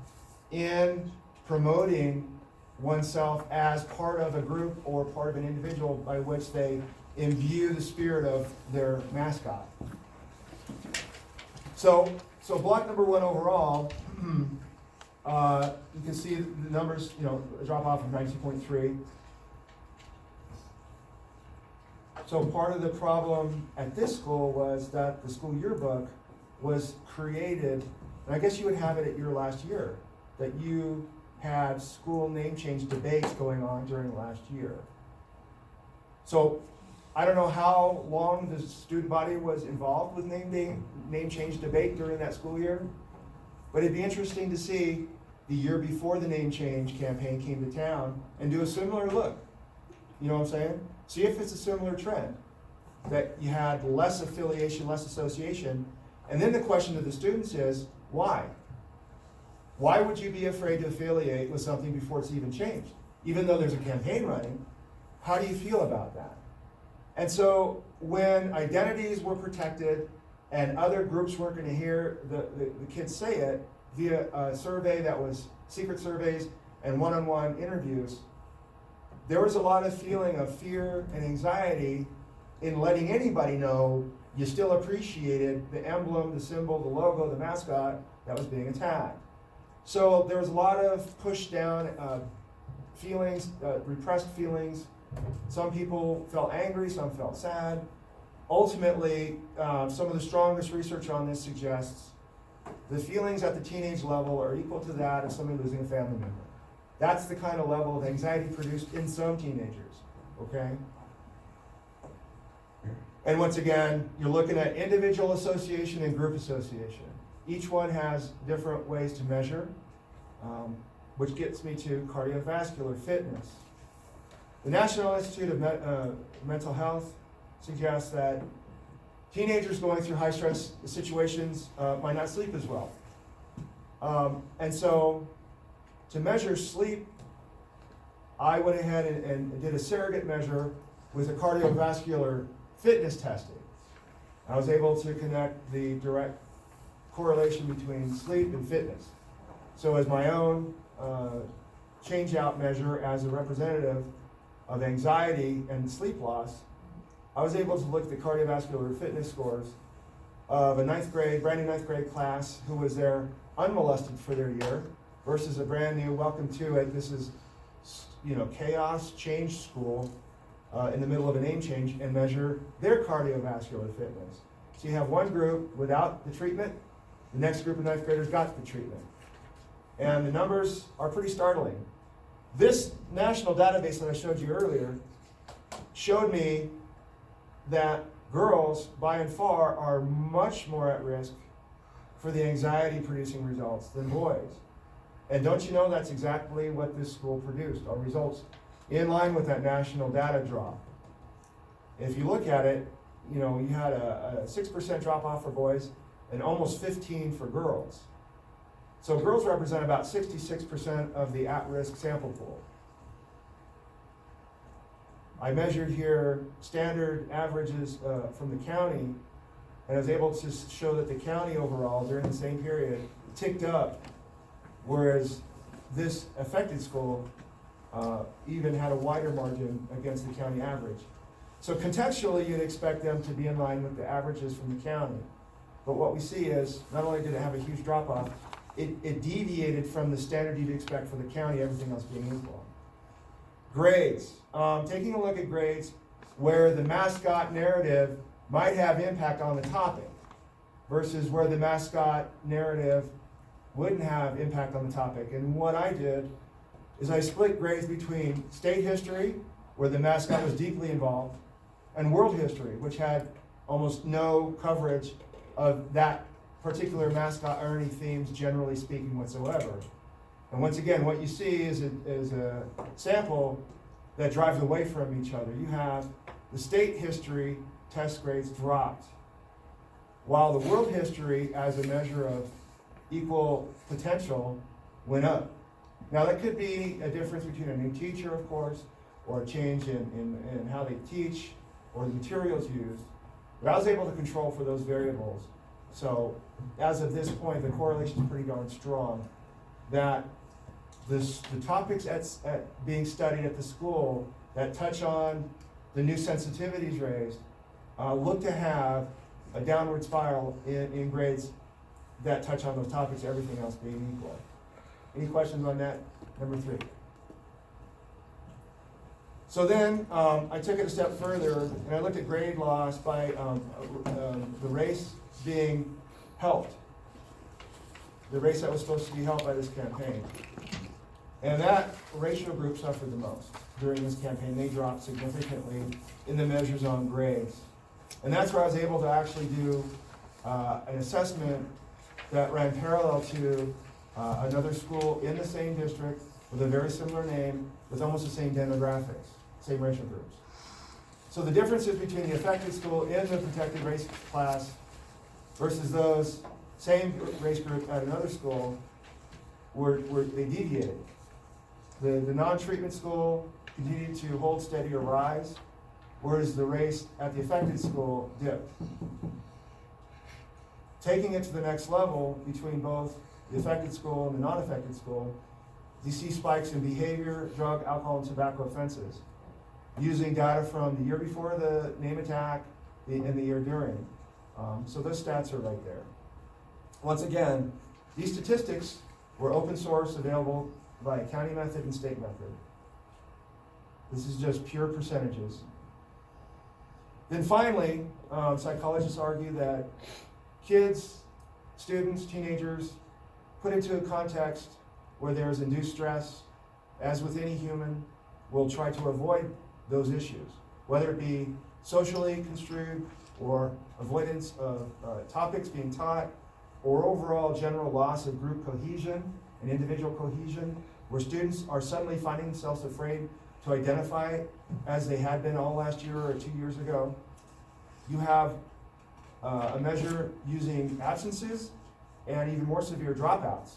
in promoting oneself as part of a group or part of an individual by which they imbue the spirit of their mascot. So block number one overall, you can see the numbers, drop off from 92.3. So part of the problem at this school was that the school yearbook was created, and I guess you would have it at your last year, that you had school name change debates going on during last year. So I don't know how long the student body was involved with name change debate during that school year, but it'd be interesting to see the year before the name change campaign came to town and do a similar look. You know what I'm saying? See if it's a similar trend, that you had less affiliation, less association. And then the question to the students is, why? Why would you be afraid to affiliate with something before it's even changed? Even though there's a campaign running, how do you feel about that? And so when identities were protected and other groups weren't going to hear the kids say it via a survey that was secret surveys and one-on-one interviews, there was a lot of feeling of fear and anxiety in letting anybody know you still appreciated the emblem, the symbol, the logo, the mascot that was being attacked. So there was a lot of push down feelings, repressed feelings. Some people felt angry, some felt sad. Ultimately, some of the strongest research on this suggests the feelings at the teenage level are equal to that of somebody losing a family member. That's the kind of level of anxiety produced in some teenagers, okay? And once again, you're looking at individual association and group association. Each one has different ways to measure, which gets me to cardiovascular fitness. The National Institute of Mental Health suggests that teenagers going through high stress situations might not sleep as well. And so to measure sleep, I went ahead and did a surrogate measure with a cardiovascular fitness testing. I was able to connect the direct correlation between sleep and fitness. So as my own change-out measure as a representative of anxiety and sleep loss, I was able to look at the cardiovascular fitness scores of a brand new ninth grade class who was there unmolested for their year versus a brand new welcome to it. This is, chaos change school in the middle of a name change, and measure their cardiovascular fitness. So you have one group without the treatment, the next group of ninth graders got the treatment. And the numbers are pretty startling. This national database that I showed you earlier showed me that girls, by and far, are much more at risk for the anxiety-producing results than boys. And don't you know that's exactly what this school produced, our results in line with that national data drop. If you look at it, you had a 6% drop off for boys and almost 15 for girls. So girls represent about 66% of the at-risk sample pool. I measured here standard averages from the county, and I was able to show that the county overall during the same period ticked up, whereas this affected school even had a wider margin against the county average. So contextually, you'd expect them to be in line with the averages from the county. But what we see is, not only did it have a huge drop-off, it deviated from the standard you'd expect for the county, everything else being equal. Grades. Taking a look at grades where the mascot narrative might have impact on the topic versus where the mascot narrative wouldn't have impact on the topic. And what I did is I split grades between state history, where the mascot was deeply involved, and world history, which had almost no coverage of that particular mascot or any themes, generally speaking, whatsoever. And once again, what you see is a sample that drives away from each other. You have the state history test grades dropped, while the world history, as a measure of equal potential, went up. Now, that could be a difference between a new teacher, of course, or a change in how they teach, or the materials used. But I was able to control for those variables. So, as of this point, the correlation is pretty darn strong that the topics at being studied at the school that touch on the new sensitivities raised look to have a downward spiral in grades that touch on those topics, everything else being equal. Any questions on that? Number 3. So then I took it a step further, and I looked at grade loss by the race being helped, the race that was supposed to be helped by this campaign. And that racial group suffered the most during this campaign. They dropped significantly in the measures on grades. And that's where I was able to actually do an assessment that ran parallel to another school in the same district with a very similar name, with almost the same demographics, same racial groups. So the differences between the affected school in the protected race class versus those same race group at another school they deviated. The non-treatment school continued to hold steady or rise, whereas the race at the affected school dipped. Taking it to the next level between both the affected school and the non-affected school, you see spikes in behavior, drug, alcohol, and tobacco offenses, using data from the year before the name attack and the year during. So those stats are right there. Once again, these statistics were open source, available by county method and state method. This is just pure percentages. Then finally, psychologists argue that kids, students, teenagers, put into a context where there's induced stress, as with any human, will try to avoid those issues, whether it be socially construed or avoidance of topics being taught, or overall general loss of group cohesion and individual cohesion, where students are suddenly finding themselves afraid to identify as they had been all last year or 2 years ago. You have a measure using absences and even more severe dropouts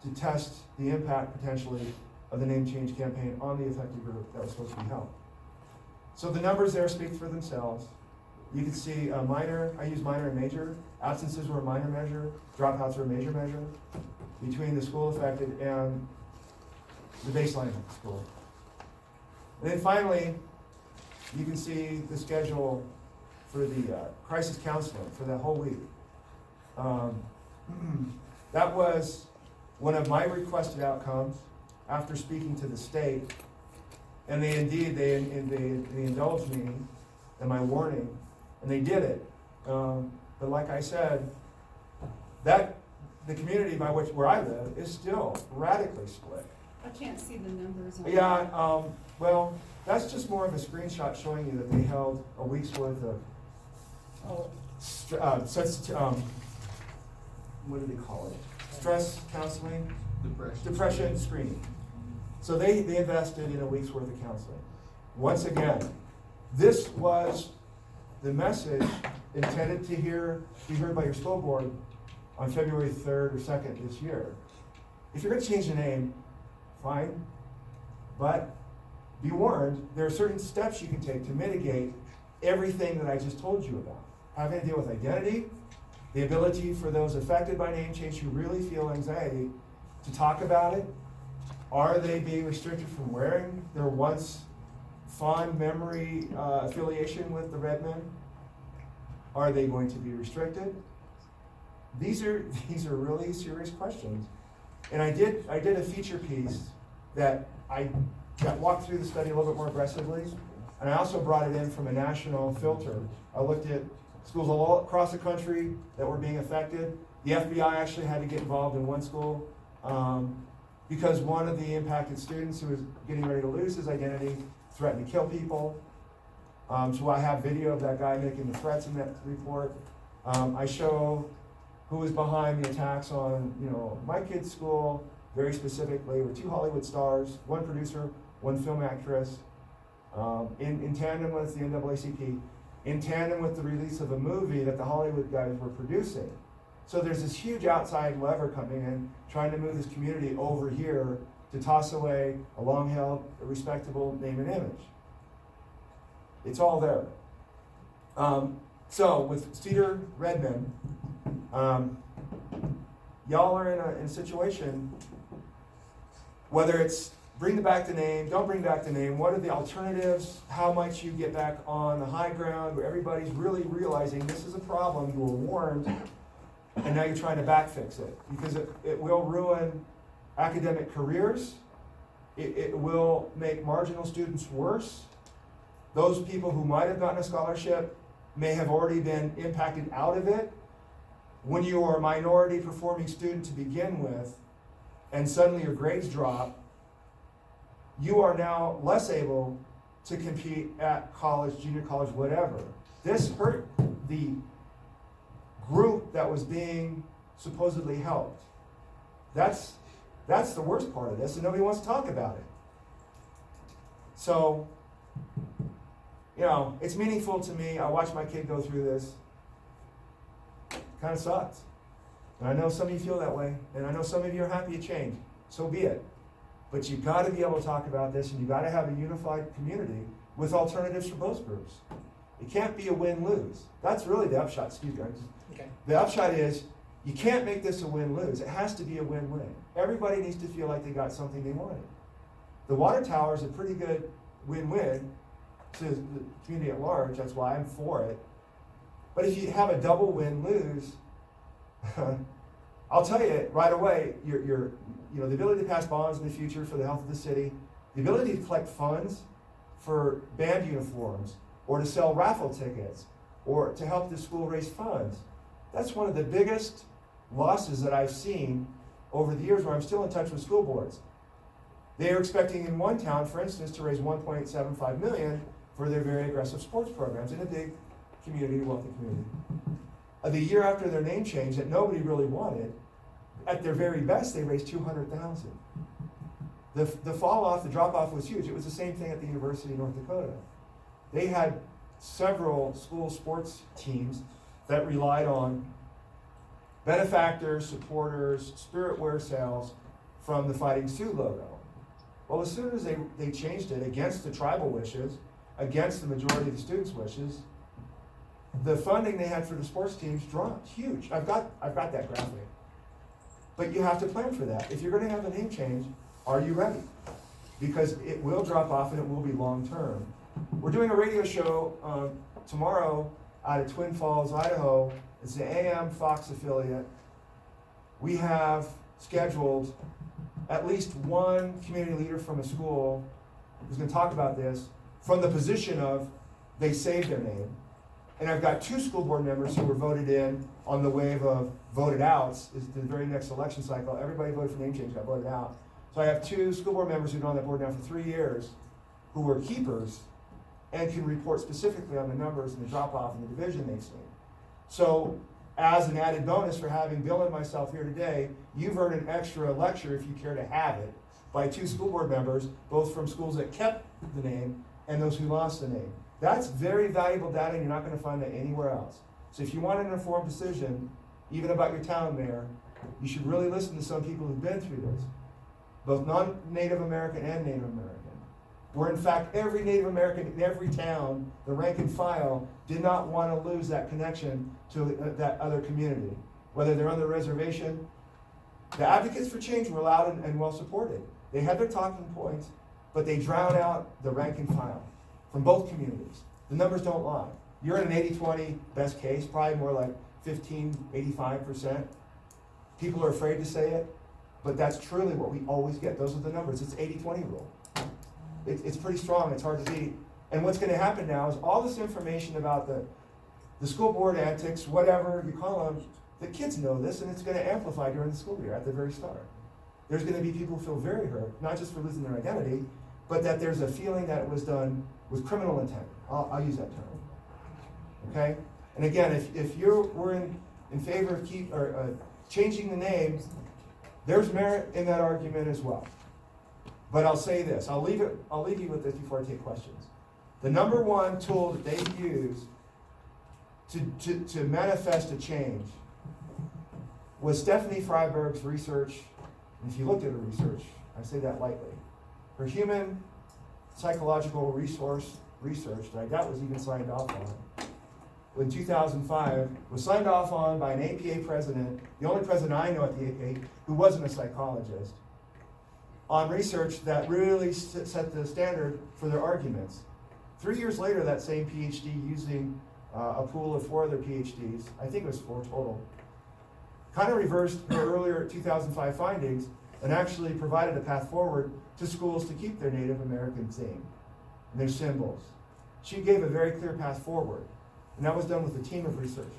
to test the impact potentially of the name change campaign on the affected group that was supposed to be held. So the numbers there speak for themselves. You can see minor, I use minor and major. Absences were a minor measure, dropouts were a major measure between the school affected and the baseline school. And then finally, you can see the schedule for the crisis counseling for that whole week. That was one of my requested outcomes after speaking to the state. And they indulged me in my warning, and they did it. But like I said, that the community where I live is still radically split. I can't see the numbers on Yeah, well, that's just more of a screenshot showing you that they held a week's worth of what do they call it? Stress counseling? Depression screening. So they invested in a week's worth of counseling. Once again, this was the message intended to be heard by your school board on February 3rd or 2nd this year. If you're going to change the name, fine, but be warned, there are certain steps you can take to mitigate everything that I just told you about. Having to deal with identity, the ability for those affected by name change who really feel anxiety to talk about it. Are they being restricted from wearing their once fond memory affiliation with the Redmen? Are they going to be restricted? These are really serious questions. And I did a feature piece that walked through the study a little bit more aggressively, and I also brought it in from a national filter. I looked at schools all across the country that were being affected. The FBI actually had to get involved in one school because one of the impacted students who was getting ready to lose his identity threatened to kill people. So I have video of that guy making the threats in that report. I show who was behind the attacks on, my kid's school, very specifically, with 2 Hollywood stars, 1 producer, 1 film actress, in tandem with the NAACP, in tandem with the release of a movie that the Hollywood guys were producing. So there's this huge outside lever coming in, trying to move this community over here to toss away a long-held, respectable name and image. It's all there. So with Cedar Redmond, y'all are in a situation, whether it's bring back the name, don't bring back the name, what are the alternatives, how might you get back on the high ground where everybody's really realizing this is a problem, you were warned, and now you're trying to back fix it, because it will ruin academic careers, it will make marginal students worse. Those people who might have gotten a scholarship may have already been impacted out of it. When you are a minority performing student to begin with, and suddenly your grades drop, you are now less able to compete at college, junior college, whatever. This hurt the group that was being supposedly helped. That's the worst part of this, and nobody wants to talk about it. So, it's meaningful to me. I watched my kid go through this. Kind of sucks. And I know some of you feel that way, and I know some of you are happy to change. So be it. But you've got to be able to talk about this, and you've got to have a unified community with alternatives for both groups. It can't be a win-lose. That's really the upshot. Excuse me. Okay. The upshot is you can't make this a win-lose. It has to be a win-win. Everybody needs to feel like they got something they wanted. The water tower is a pretty good win-win to the community at large. That's why I'm for it. But if you have a double win-lose, I'll tell you right away, the ability to pass bonds in the future for the health of the city, The ability to collect funds for band uniforms, or to sell raffle tickets, or to help the school raise funds. That's one of the biggest losses that I've seen over the years where I'm still in touch with school boards. They are expecting in one town, for instance, to raise 1.75 million for their very aggressive sports programs in a big community, wealthy community. The year after their name change that nobody really wanted, at their very best, they raised 200,000. The fall off, the drop off was huge. It was the same thing at the University of North Dakota. They had several school sports teams that relied on benefactors, supporters, spirit wear sales from the Fighting Sioux logo. Well, as soon as they changed it against the tribal wishes, against the majority of the students' wishes, the funding they had for the sports teams dropped, huge. I've got that graphic. But you have to plan for that. If you're gonna have a name change, are you ready? Because it will drop off and it will be long-term. We're doing a radio show tomorrow out of Twin Falls, Idaho. It's the AM Fox affiliate. We have scheduled at least one community leader from a school who's gonna talk about this from the position of they saved their name. And I've got 2 school board members who were voted in on the wave of voted outs. Is the very next election cycle. Everybody voted for name change, got voted out. So I have 2 school board members who've been on that board now for 3 years who were keepers and can report specifically on the numbers and the drop off in the division they've seen. So as an added bonus for having Bill and myself here today, you've earned an extra lecture if you care to have it by 2 school board members, both from schools that kept the name and those who lost the name. That's very valuable data, and you're not gonna find that anywhere else. So if you want an informed decision, even about your town mayor, you should really listen to some people who've been through this, both non-Native American and Native American. Where in fact, every Native American in every town, the rank and file, did not wanna lose that connection to that other community. Whether they're on the reservation, the advocates for change were loud and well supported. They had their talking points, but they drowned out the rank and file from both communities. The numbers don't lie. You're in an 80-20 best case, probably more like 85%. People are afraid to say it, but that's truly what we always get. Those are the numbers. It's 80-20 rule. It's pretty strong, it's hard to beat. And what's gonna happen now is all this information about the school board antics, whatever you call them, the kids know this, and it's gonna amplify during the school year at the very start. There's gonna be people who feel very hurt, not just for losing their identity, but that there's a feeling that it was done with criminal intent. I'll use that term. Okay? And again, if we're in favor of changing the name, there's merit in that argument as well. But I'll say this, I'll leave you with this before I take questions. The number one tool that they use to manifest a change was Stephanie Freiberg's research. And if you looked at her research, I say that lightly. Her human psychological resource research that I doubt was even signed off on in 2005 was signed off on by an APA president, the only president I know at the APA who wasn't a psychologist, on research that really set the standard for their arguments. 3 years later, that same PhD, using a pool of 4 other PhDs, I think it was 4 total, kind of reversed her earlier 2005 findings and actually provided a path forward to schools to keep their Native American theme and their symbols. She gave a very clear path forward, and that was done with a team of researchers.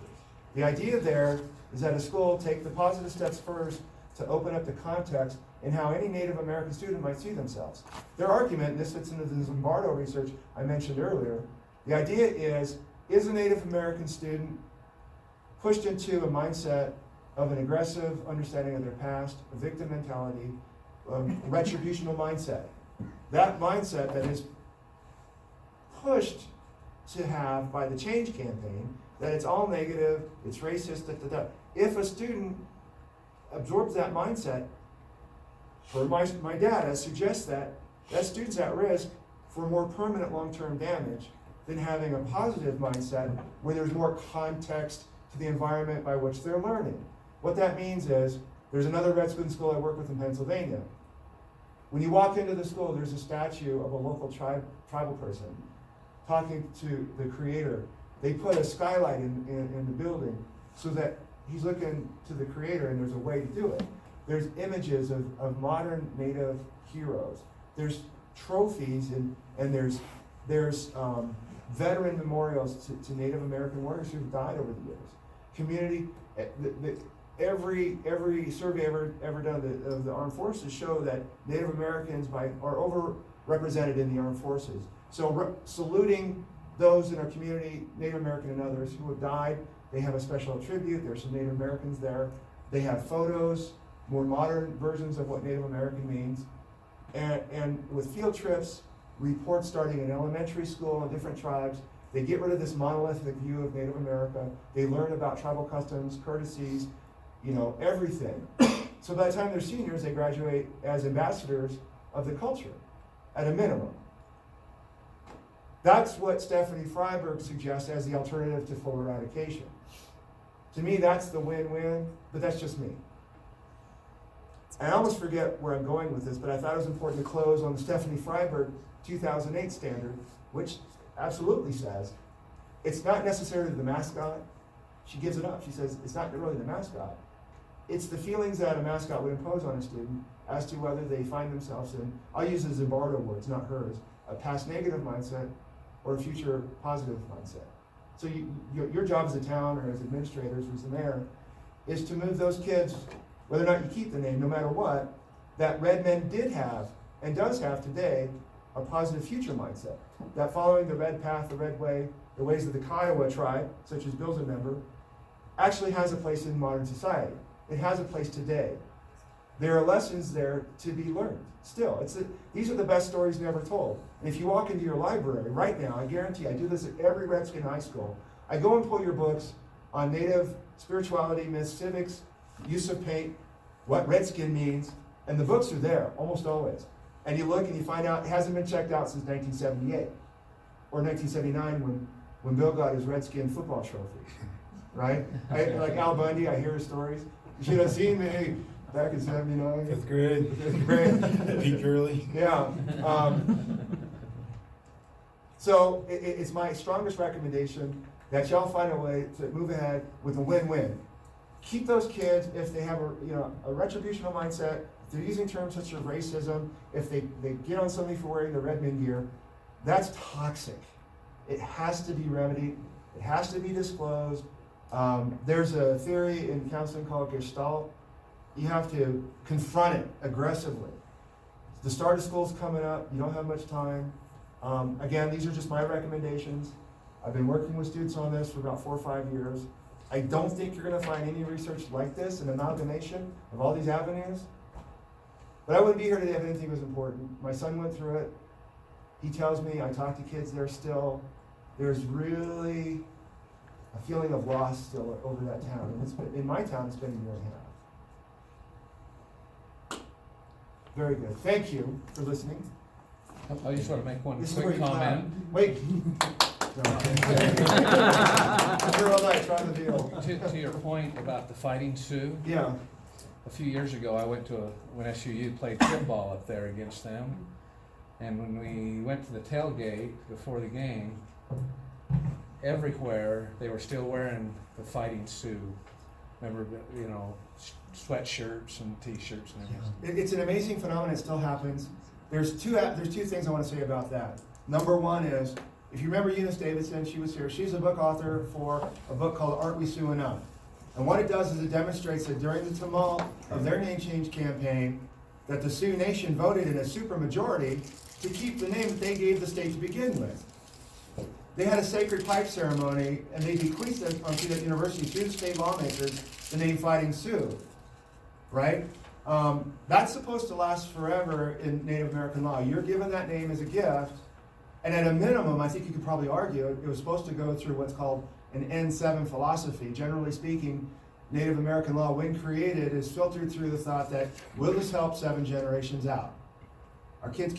The idea there is that a school take the positive steps first to open up the context and how any Native American student might see themselves. Their argument, and this fits into the Zimbardo research I mentioned earlier, the idea is a Native American student pushed into a mindset of an aggressive understanding of their past, a victim mentality, a retributional mindset. That mindset that is pushed to have by the change campaign, that it's all negative, it's racist, If a student absorbs that mindset, for my data suggests that student's at risk for more permanent long-term damage than having a positive mindset where there's more context to the environment by which they're learning. What that means is, there's another Red Spoon school I work with in Pennsylvania. When you walk into the school, there's a statue of a local tribal person talking to the creator. They put a skylight in the building so that he's looking to the creator, and there's a way to do it. There's images of modern Native heroes. There's trophies and there's veteran memorials to Native American warriors who've died over the years. Community, every survey ever done of the armed forces show that Native Americans are overrepresented in the armed forces. So saluting those in our community, Native American and others who have died, they have a special tribute. There's some Native Americans there. They have photos, more modern versions of what Native American means. And with field trips, reports starting in elementary school in different tribes, they get rid of this monolithic view of Native America. They learn about tribal customs, courtesies, everything. So by the time they're seniors, they graduate as ambassadors of the culture, at a minimum. That's what Stephanie Freiberg suggests as the alternative to full eradication. To me, that's the win-win, but that's just me. And I almost forget where I'm going with this, but I thought it was important to close on the Stephanie Freiberg 2008 standard, which absolutely says it's not necessarily the mascot. She gives it up. She says it's not really the mascot. It's the feelings that a mascot would impose on a student as to whether they find themselves in, I'll use the Zimbardo words, not hers, a past negative mindset or a future positive mindset. So your job as a town or as administrators or as the mayor is to move those kids, whether or not you keep the name, no matter what, that Red Men did have and does have today a positive future mindset. That following the red path, the red way, the ways of the Kiowa tribe, such as Bill's a member, actually has a place in modern society. It has a place today. There are lessons there to be learned still. These are the best stories never told. And if you walk into your library right now, I guarantee I do this at every Redskin high school. I go and pull your books on Native spirituality, myths, civics, use of paint, what Redskin means, and the books are there almost always. And you look and you find out it hasn't been checked out since 1978 or 1979 when Bill got his Redskin football trophy, right? Like Al Bundy, I hear his stories. You should have seen me back in '79. Fifth grade. Fifth grade. Pete Gurley. Yeah. So it's my strongest recommendation that y'all find a way to move ahead with a win-win. Keep those kids if they have a retributional mindset, if they're using terms such as racism, if they get on somebody for wearing the Redman gear, that's toxic. It has to be remedied. It has to be disclosed. There's a theory in counseling called Gestalt. You have to confront it aggressively. The start of school's coming up. You don't have much time. Again, these are just my recommendations. I've been working with students on this for about 4 or 5 years. I don't think you're going to find any research like this, an amalgamation of all these avenues. But I wouldn't be here today if anything was important. My son went through it. He tells me, I talk to kids there still. There's really a feeling of loss still over that town. And in my town, it's been a year and a half. Very good. Thank you for listening. I just want to make one This is where quick you comment. Wait. You're all night trying to deal. To your point about the Fighting Sioux. Yeah. A few years ago, I went to when SUU played football up there against them. And when we went to the tailgate before the game, everywhere they were still wearing the Fighting Sioux. Remember, sweatshirts and t-shirts and everything. It's an amazing phenomenon. It still happens. There's two things I want to say about that. Number one is, if you remember Eunice Davidson, she was here. She's a book author for a book called Aren't We Sioux Enough? And what it does is it demonstrates that during the tumult of their name change campaign, that the Sioux Nation voted in a supermajority to keep the name that they gave the state to begin with. They had a sacred pipe ceremony, and they bequeathed it onto the university through the state lawmakers the name Fighting Sioux, right? That's supposed to last forever in Native American law. You're given that name as a gift, and at a minimum, I think you could probably argue it was supposed to go through what's called an N7 philosophy. Generally speaking, Native American law, when created, is filtered through the thought that, will this help 7 generations out? Our kids.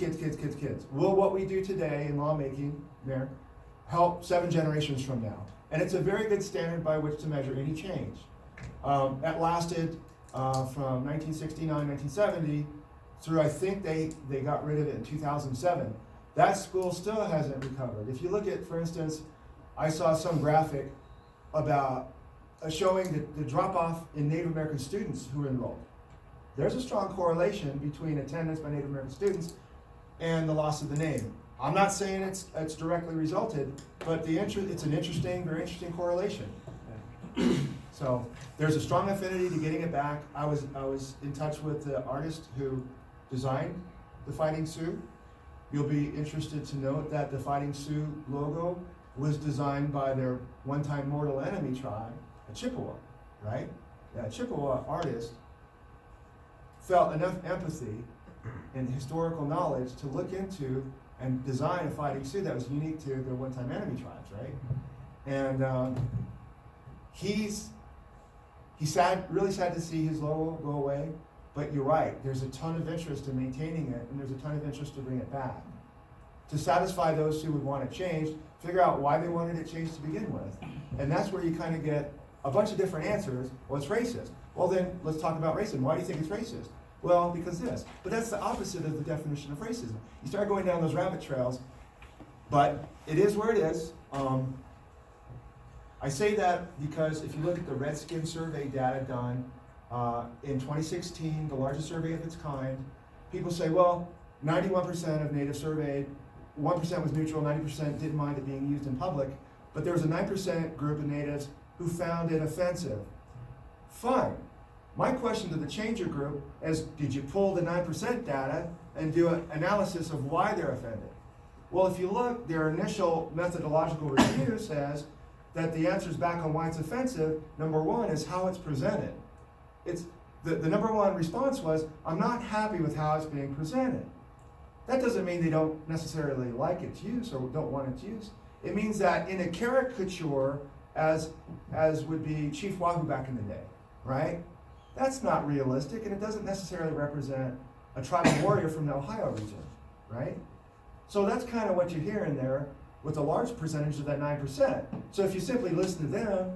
Will what we do today in lawmaking, Mayor, help 7 generations from now? And it's a very good standard by which to measure any change. That lasted from 1969, 1970 through, I think they got rid of it in 2007. That school still hasn't recovered. If you look at, for instance, I saw some graphic about showing the drop-off in Native American students who are enrolled. There's a strong correlation between attendance by Native American students and the loss of the name. I'm not saying it's directly resulted, but it's an interesting, very interesting correlation. So there's a strong affinity to getting it back. I was in touch with the artist who designed the Fighting Sioux. You'll be interested to note that the Fighting Sioux logo was designed by their one-time mortal enemy tribe, a Chippewa, right? That Chippewa artist felt enough empathy and historical knowledge to look into and design a Fighting Sioux that was unique to their one-time enemy tribes, right? And he's really sad to see his logo go away, but you're right, there's a ton of interest in maintaining it, and there's a ton of interest to bring it back. To satisfy those who would want it changed, figure out why they wanted it changed to begin with. And that's where you kind of get a bunch of different answers. Well, it's racist. Well, then let's talk about racism. Why do you think it's racist? Well, because this. But that's the opposite of the definition of racism. You start going down those rabbit trails, but it is where it is. I say that because if you look at the Redskin survey data done in 2016, the largest survey of its kind, people say, well, 91% of Native surveyed, 1% was neutral, 90% didn't mind it being used in public, but there was a 9% group of Natives who found it offensive. Fine. My question to the changer group is, did you pull the 9% data and do an analysis of why they're offended? Well, if you look, their initial methodological review says that the answers back on why it's offensive, number one, is how it's presented. The number one response was, I'm not happy with how it's being presented. That doesn't mean they don't necessarily like its use or don't want its use. It means that in a caricature, as would be Chief Wahoo back in the day, right? That's not realistic, and it doesn't necessarily represent a tribal warrior from the Ohio region, right? So that's kind of what you're hearing there with a large percentage of that 9%. So if you simply listen to them,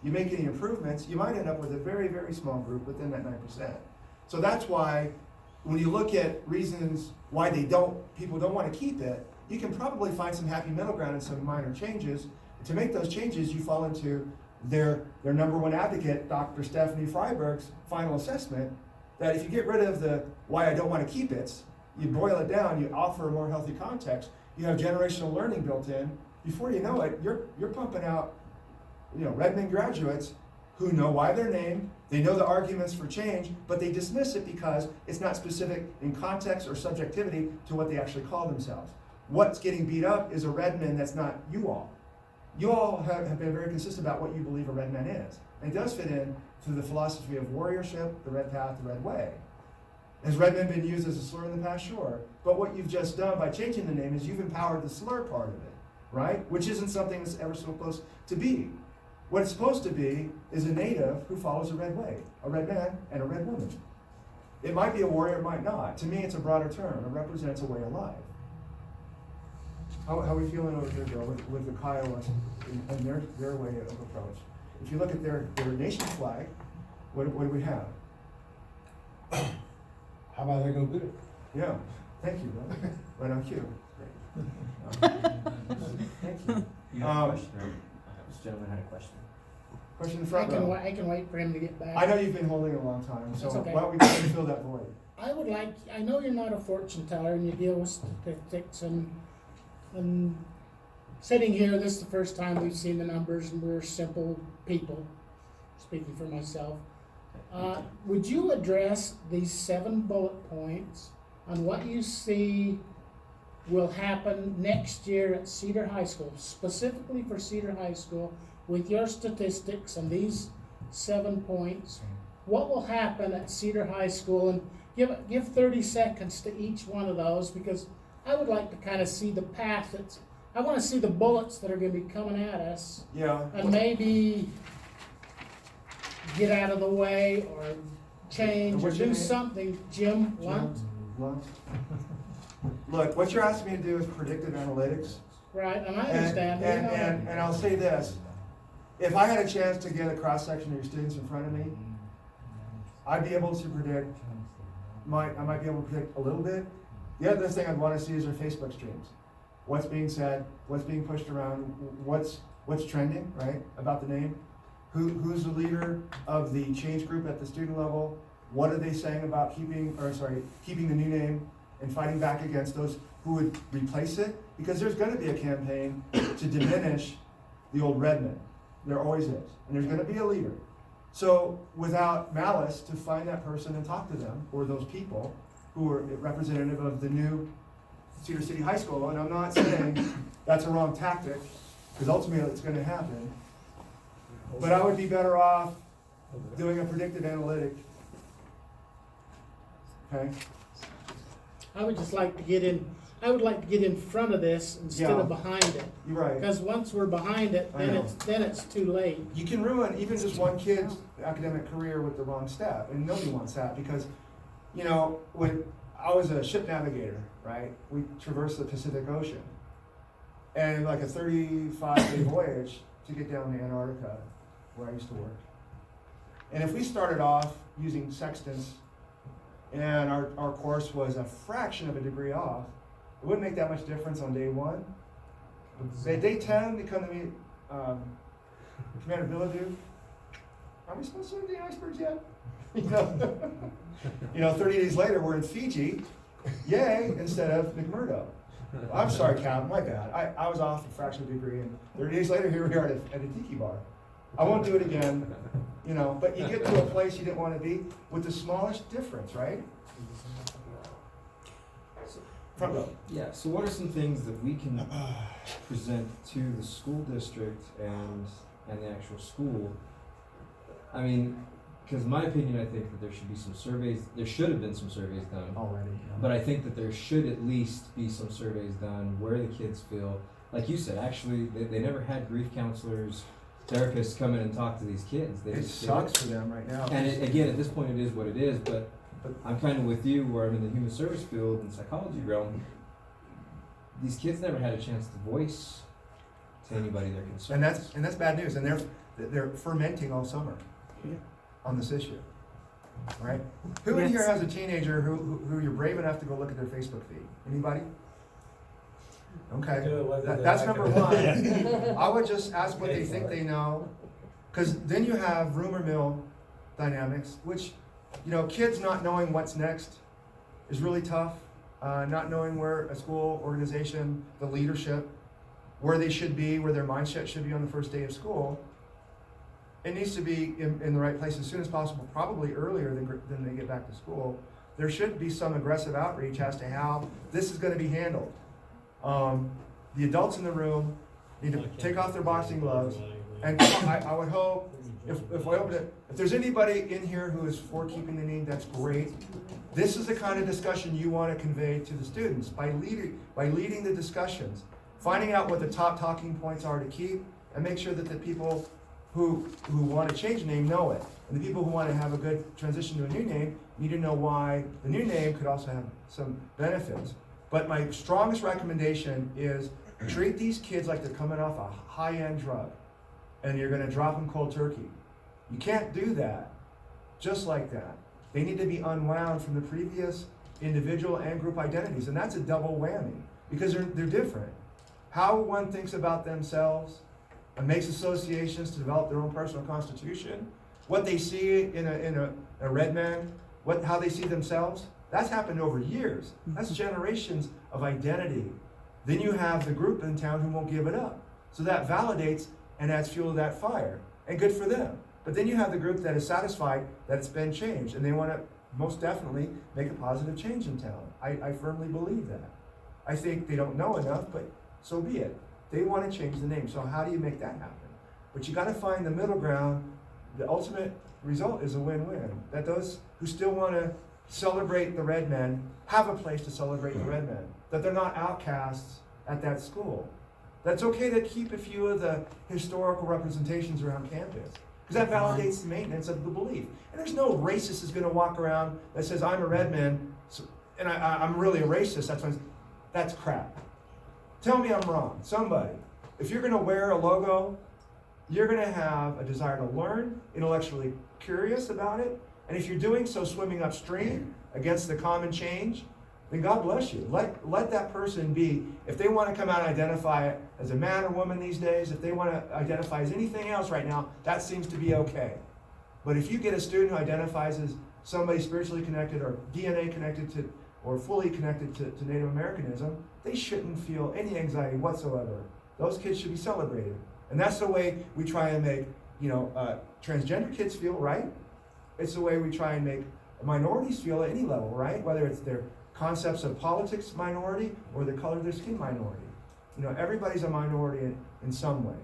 you make any improvements, you might end up with a very, very small group within that 9%. So that's why when you look at reasons why people don't want to keep it, you can probably find some happy middle ground and some minor changes. To make those changes, you fall into their number one advocate, Dr. Stephanie Freiberg's final assessment, that if you get rid of the why I don't want to keep it, you boil it down, you offer a more healthy context, you have generational learning built in, before you know it, you're pumping out, Redmond graduates who know why they're named, they know the arguments for change, but they dismiss it because it's not specific in context or subjectivity to what they actually call themselves. What's getting beat up is a Redman that's not you all. You all have been very consistent about what you believe a Redman is. And it does fit in to the philosophy of warriorship, the Red Path, the Red Way. Has Redman been used as a slur in the past? Sure. But what you've just done by changing the name is you've empowered the slur part of it, right? Which isn't something that's ever supposed to be. What it's supposed to be is a native who follows a red way, a red man and a red woman. It might be a warrior, it might not. To me, it's a broader term. It represents a way of life. How are we feeling over here, Bill, with the Kiowas and their way of approach? If you look at their nation flag, what do we have? How about I go get it? Yeah, thank you, Bill. Right on cue. Thank you. You have a question, or this gentleman had a question. Question in the front row. I can wait for him to get back. I know you've been holding it a long time, so That's okay. why don't we try to fill that void? I know you're not a fortune teller and you deal with statistics and sitting here, this is the first time we've seen the numbers and we're simple people, speaking for myself. Would you address these 7 bullet points on what you see will happen next year at Cedar High School, specifically for Cedar High School, with your statistics and these 7 points? What will happen at Cedar High School? And give 30 seconds to each one of those, because I would like to kind of see the path I want to see the bullets that are going to be coming at us. Yeah. And maybe get out of the way or change or do something. Jim Lunt? Look, what you're asking me to do is predictive analytics. Right, and I understand. And I'll say this. If I had a chance to get a cross-section of your students in front of me, I'd be able to predict, I might be able to predict a little bit. The other thing I'd want to see is their Facebook streams. What's being said, what's being pushed around, what's trending, right, about the name. Who's the leader of the change group at the student level? What are they saying about keeping the new name? and fighting back against those who would replace it, because there's gonna be a campaign to diminish the old Redmen. There always is, and there's gonna be a leader. So without malice, to find that person and talk to them, or those people who are representative of the new Cedar City High School, and I'm not saying that's a wrong tactic, because ultimately it's gonna happen, but I would be better off doing a predictive analytic. Okay? I would just like to get in, I would like to get in front of this instead Yeah. of behind it. You're right. Because once we're behind it, I know. then it's too late. You can ruin even just one kid's academic career with the wrong step, and nobody wants that, because, you know, when I was a ship navigator, right, we traversed the Pacific Ocean, and like a 35-day voyage to get down to Antarctica, where I used to work. And if we started off using sextants, and our course was a fraction of a degree off, it wouldn't make that much difference on day one. Day 10, they come to me, Commander Billeaudeaux, are we supposed to look at the icebergs yet? You know, 30 days later, we're in Fiji, yay, instead of McMurdo. I'm sorry, Captain, my bad. I was off a fraction of a degree, and 30 days later, here we are at a tiki bar. I won't do it again, you know, but you get to a place you didn't want to be with the smallest difference, right? Front row. Yeah, so what are some things that we can present to the school district and the actual school? I mean, because in my opinion, I think that there should be some surveys, there should have been some surveys done. Already. But I think that there should at least be some surveys done where the kids feel, like you said, actually, they never had grief counselors, therapists come in and talk to these kids. They It just sucks for them right now. And again, at this point, it is what it is, but I'm kind of with you where I'm in the human service field and psychology realm. These kids never had a chance to voice to anybody their concerns. And that's bad news, and they're fermenting all summer on this issue, right? Who in here has a teenager who you're brave enough to go look at their Facebook feed? Anybody? Okay, that's number one. I would just ask what they think they know, because then you have rumor mill dynamics, which, you know, kids not knowing what's next is really tough. Not knowing where a school organization, the leadership, where they should be, where their mindset should be on the first day of school. It needs to be in the right place as soon as possible, probably earlier than they get back to school. There should be some aggressive outreach as to how this is going to be handled. The adults in the room need to take off their boxing gloves, and I would hope if we open it, if there's anybody in here who is for keeping the name, that's great. This is the kind of discussion you want to convey to the students by leading the discussions, finding out what the top talking points are to keep, and make sure that the people who want to change the name know it. And the people who want to have a good transition to a new name need to know why the new name could also have some benefits. But my strongest recommendation is treat these kids like they're coming off a high-end drug, and you're going to drop them cold turkey. You can't do that just like that. They need to be unwound from the previous individual and group identities, and that's a double whammy because they're different. How one thinks about themselves and makes associations to develop their own personal constitution, what they see in a red man, how they see themselves, that's happened over years. That's generations of identity. Then you have the group in town who won't give it up. So that validates and adds fuel to that fire, and good for them. But then you have the group that is satisfied that it's been changed, and they want to most definitely make a positive change in town. I firmly believe that. I think they don't know enough, but so be it. They want to change the name, so how do you make that happen? But you got to find the middle ground. The ultimate result is a win-win. That those who still want to celebrate the red men have a place to celebrate the red men. That they're not outcasts at that school. That's okay to keep a few of the historical representations around campus, because that validates the maintenance of the belief. And there's no racist who's going to walk around that says, I'm a red man, and I'm really a racist. That's crap. Tell me I'm wrong. Somebody. If you're going to wear a logo, you're going to have a desire to learn, intellectually curious about it, and if you're doing so swimming upstream against the common change, then God bless you. Let that person be. If they want to come out and identify as a man or woman these days, if they want to identify as anything else right now, that seems to be okay. But if you get a student who identifies as somebody spiritually connected or DNA connected to, or fully connected to Native Americanism, they shouldn't feel any anxiety whatsoever. Those kids should be celebrated. And that's the way we try and make, transgender kids feel, right? It's the way we try and make minorities feel at any level, right? Whether it's their concepts of politics minority or the color of their skin minority. Everybody's a minority in some way.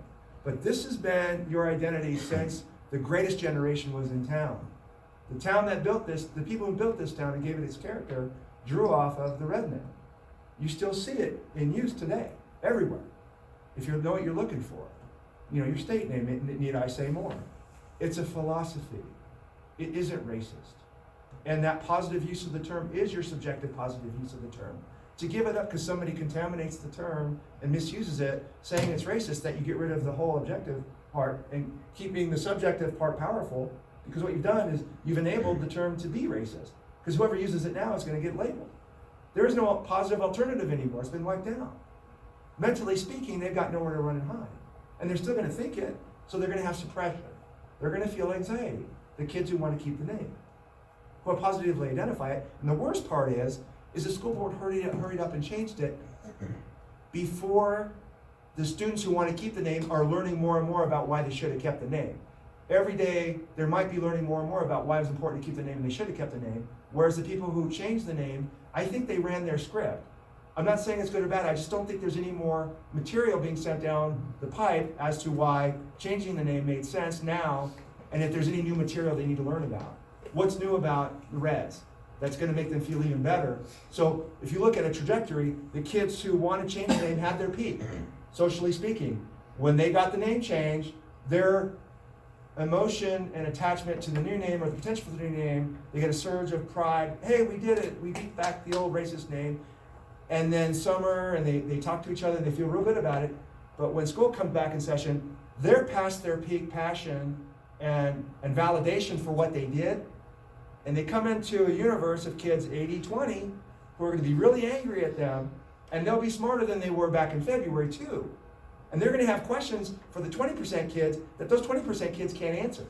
But this has been your identity since the greatest generation was in town. The town that built this, the people who built this town and gave it its character, drew off of the red man. You still see it in use today, everywhere. If you know what you're looking for. Your state name, need I say more? It's a philosophy. It isn't racist. And that positive use of the term is your subjective positive use of the term. To give it up because somebody contaminates the term and misuses it, saying it's racist, that you get rid of the whole objective part and keeping the subjective part powerful, because what you've done is you've enabled the term to be racist. Because whoever uses it now is going to get labeled. There is no positive alternative anymore. It's been wiped out. Mentally speaking, they've got nowhere to run and hide. And they're still going to think it, so they're going to have suppression. They're going to feel anxiety, the kids who want to keep the name, who will positively identify it. And the worst part is the school board hurried up and changed it before the students who want to keep the name are learning more and more about why they should have kept the name. Every day, there might be learning more and more about why it's important to keep the name and they should have kept the name, whereas the people who changed the name, I think they ran their script. I'm not saying it's good or bad, I just don't think there's any more material being sent down the pipe as to why changing the name made sense now, and if there's any new material they need to learn about. What's new about the Reds that's going to make them feel even better? So if you look at a trajectory, the kids who want to change the name had their peak, socially speaking. When they got the name change, their emotion and attachment to the new name or the potential for the new name, they get a surge of pride. Hey, we did it. We beat back the old racist name. And then summer, and they talk to each other, and they feel real good about it. But when school comes back in session, they're past their peak passion and validation for what they did. And they come into a universe of kids 80-20 who are going to be really angry at them, and they'll be smarter than they were back in February too. And they're going to have questions for the 20% kids that those 20% kids can't answer.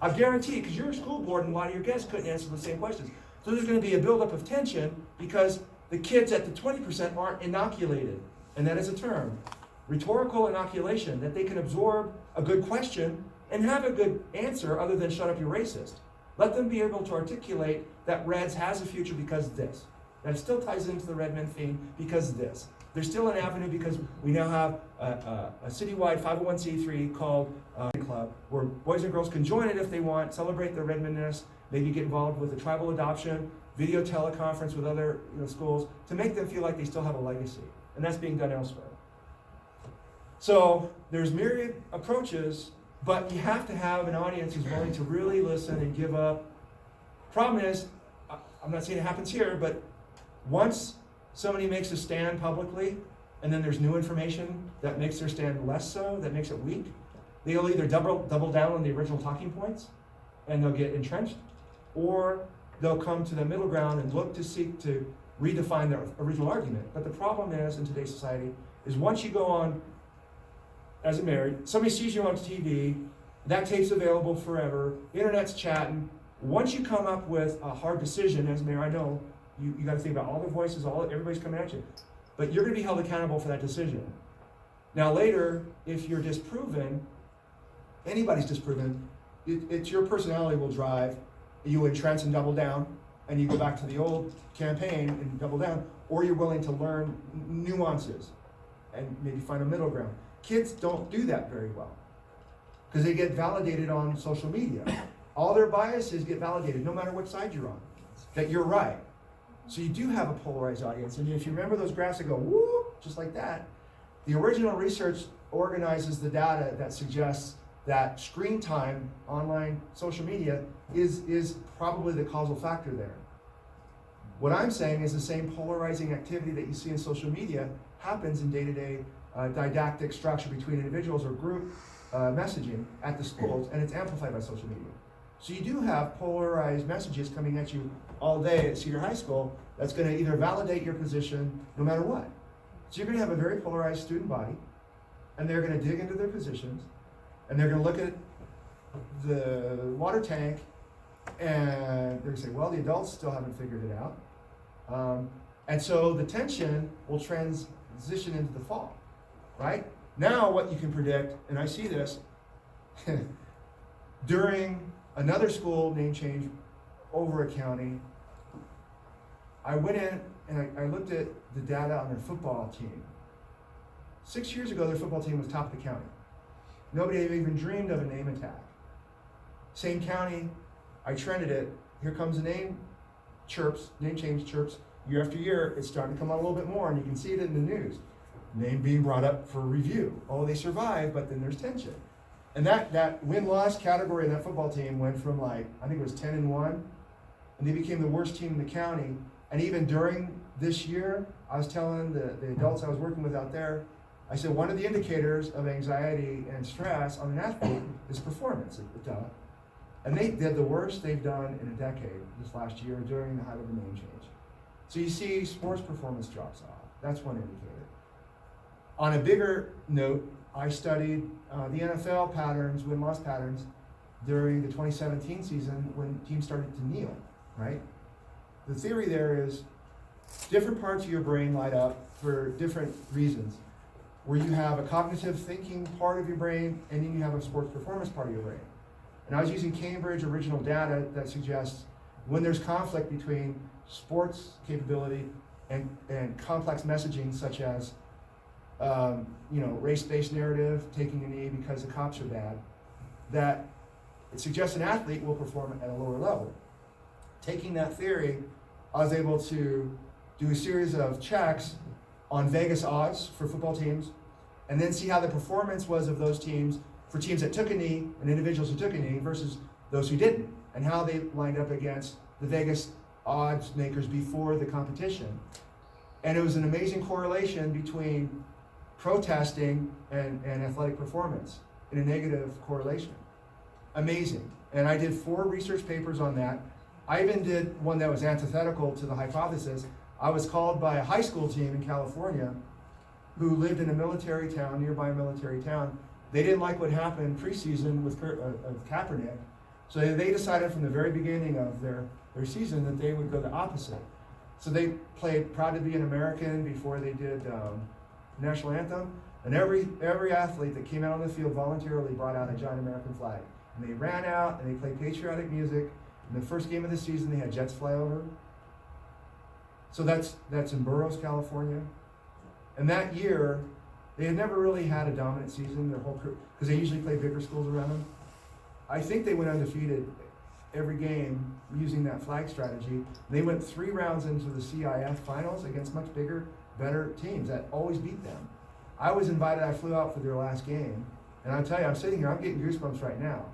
I guarantee, because you're a school board and a lot of your guests couldn't answer the same questions. So there's going to be a buildup of tension because the kids at the 20% aren't inoculated. And that is a term. Rhetorical inoculation, that they can absorb a good question and have a good answer other than shut up, you're racist. Let them be able to articulate that Reds has a future because of this. That still ties into the Red Men theme because of this. There's still an avenue because we now have a citywide 501c3 called Club, where boys and girls can join it if they want, celebrate their Redmanness, maybe get involved with a tribal adoption, video teleconference with other schools to make them feel like they still have a legacy. And that's being done elsewhere. So there's myriad approaches, but you have to have an audience who's willing to really listen and give up. Problem is, I'm not saying it happens here, but once somebody makes a stand publicly, and then there's new information that makes their stand less so, that makes it weak, they'll either double down on the original talking points, and they'll get entrenched, or they'll come to the middle ground and look to seek to redefine their original argument. But the problem is, in today's society, is once you go on as a married, somebody sees you on TV, that tape's available forever, internet's chatting. Once you come up with a hard decision as mayor, I know, you got to think about all the voices, everybody's coming at you. But you're going to be held accountable for that decision. Now later, if you're disproven, anybody's disproven, it's your personality will drive. You entrench and double down, and you go back to the old campaign and double down, or you're willing to learn nuances and maybe find a middle ground. Kids don't do that very well because they get validated on social media. All their biases get validated, no matter what side you're on, that you're right. So you do have a polarized audience. And if you remember those graphs that go, whoop, just like that, the original research organizes the data that suggests that screen time, online social media, is probably the causal factor there. What I'm saying is the same polarizing activity that you see in social media happens in day-to-day didactic structure between individuals or group messaging at the schools, and it's amplified by social media. So you do have polarized messages coming at you all day at Cedar High School that's going to either validate your position no matter what. So you're going to have a very polarized student body, and they're going to dig into their positions, and they're going to look at the water tank, and they're going to say, well, the adults still haven't figured it out. And so the tension will transition into the fall, right? Now what you can predict, and I see this, during another school name change over a county, I went in and I looked at the data on their football team. 6 years ago, their football team was top of the county. Nobody had even dreamed of a name attack. Same county, I trended it. Here comes the name change chirps. Year after year, it's starting to come out a little bit more, and you can see it in the news. Name being brought up for review. Oh, they survived, but then there's tension. And that win-loss category of that football team went from I think it was 10-1, and they became the worst team in the county. And even during this year, I was telling the adults I was working with out there, I said, one of the indicators of anxiety and stress on an athlete is performance. And they did the worst they've done in a decade this last year during the height of the name change. So you see sports performance drops off. That's one indicator. On a bigger note, I studied the NFL patterns, win-loss patterns, during the 2017 season when teams started to kneel, right? The theory there is different parts of your brain light up for different reasons, where you have a cognitive thinking part of your brain and then you have a sports performance part of your brain. And I was using Cambridge original data that suggests when there's conflict between sports capability and complex messaging such as race-based narrative, taking a knee because the cops are bad, that it suggests an athlete will perform at a lower level. Taking that theory, I was able to do a series of checks on Vegas odds for football teams, and then see how the performance was of those teams for teams that took a knee and individuals who took a knee versus those who didn't, and how they lined up against the Vegas odds makers before the competition. And it was an amazing correlation between protesting and athletic performance in a negative correlation. Amazing. And I did 4 research papers on that. I even did one that was antithetical to the hypothesis. I was called by a high school team in California who lived in a military town, nearby a military town. They didn't like what happened preseason with Kaepernick, so they decided from the very beginning of their season that they would go the opposite. So they played Proud to Be an American before they did national anthem, and every athlete that came out on the field voluntarily brought out a giant American flag. And they ran out and they played patriotic music. In the first game of the season, they had jets fly over. So that's in Burroughs, California. And that year, they had never really had a dominant season, their whole career, because they usually play bigger schools around them. I think they went undefeated every game using that flag strategy. They went 3 rounds into the CIF finals against much bigger, better teams that always beat them. I was invited, I flew out for their last game, and I'll tell you, I'm sitting here, I'm getting goosebumps right now.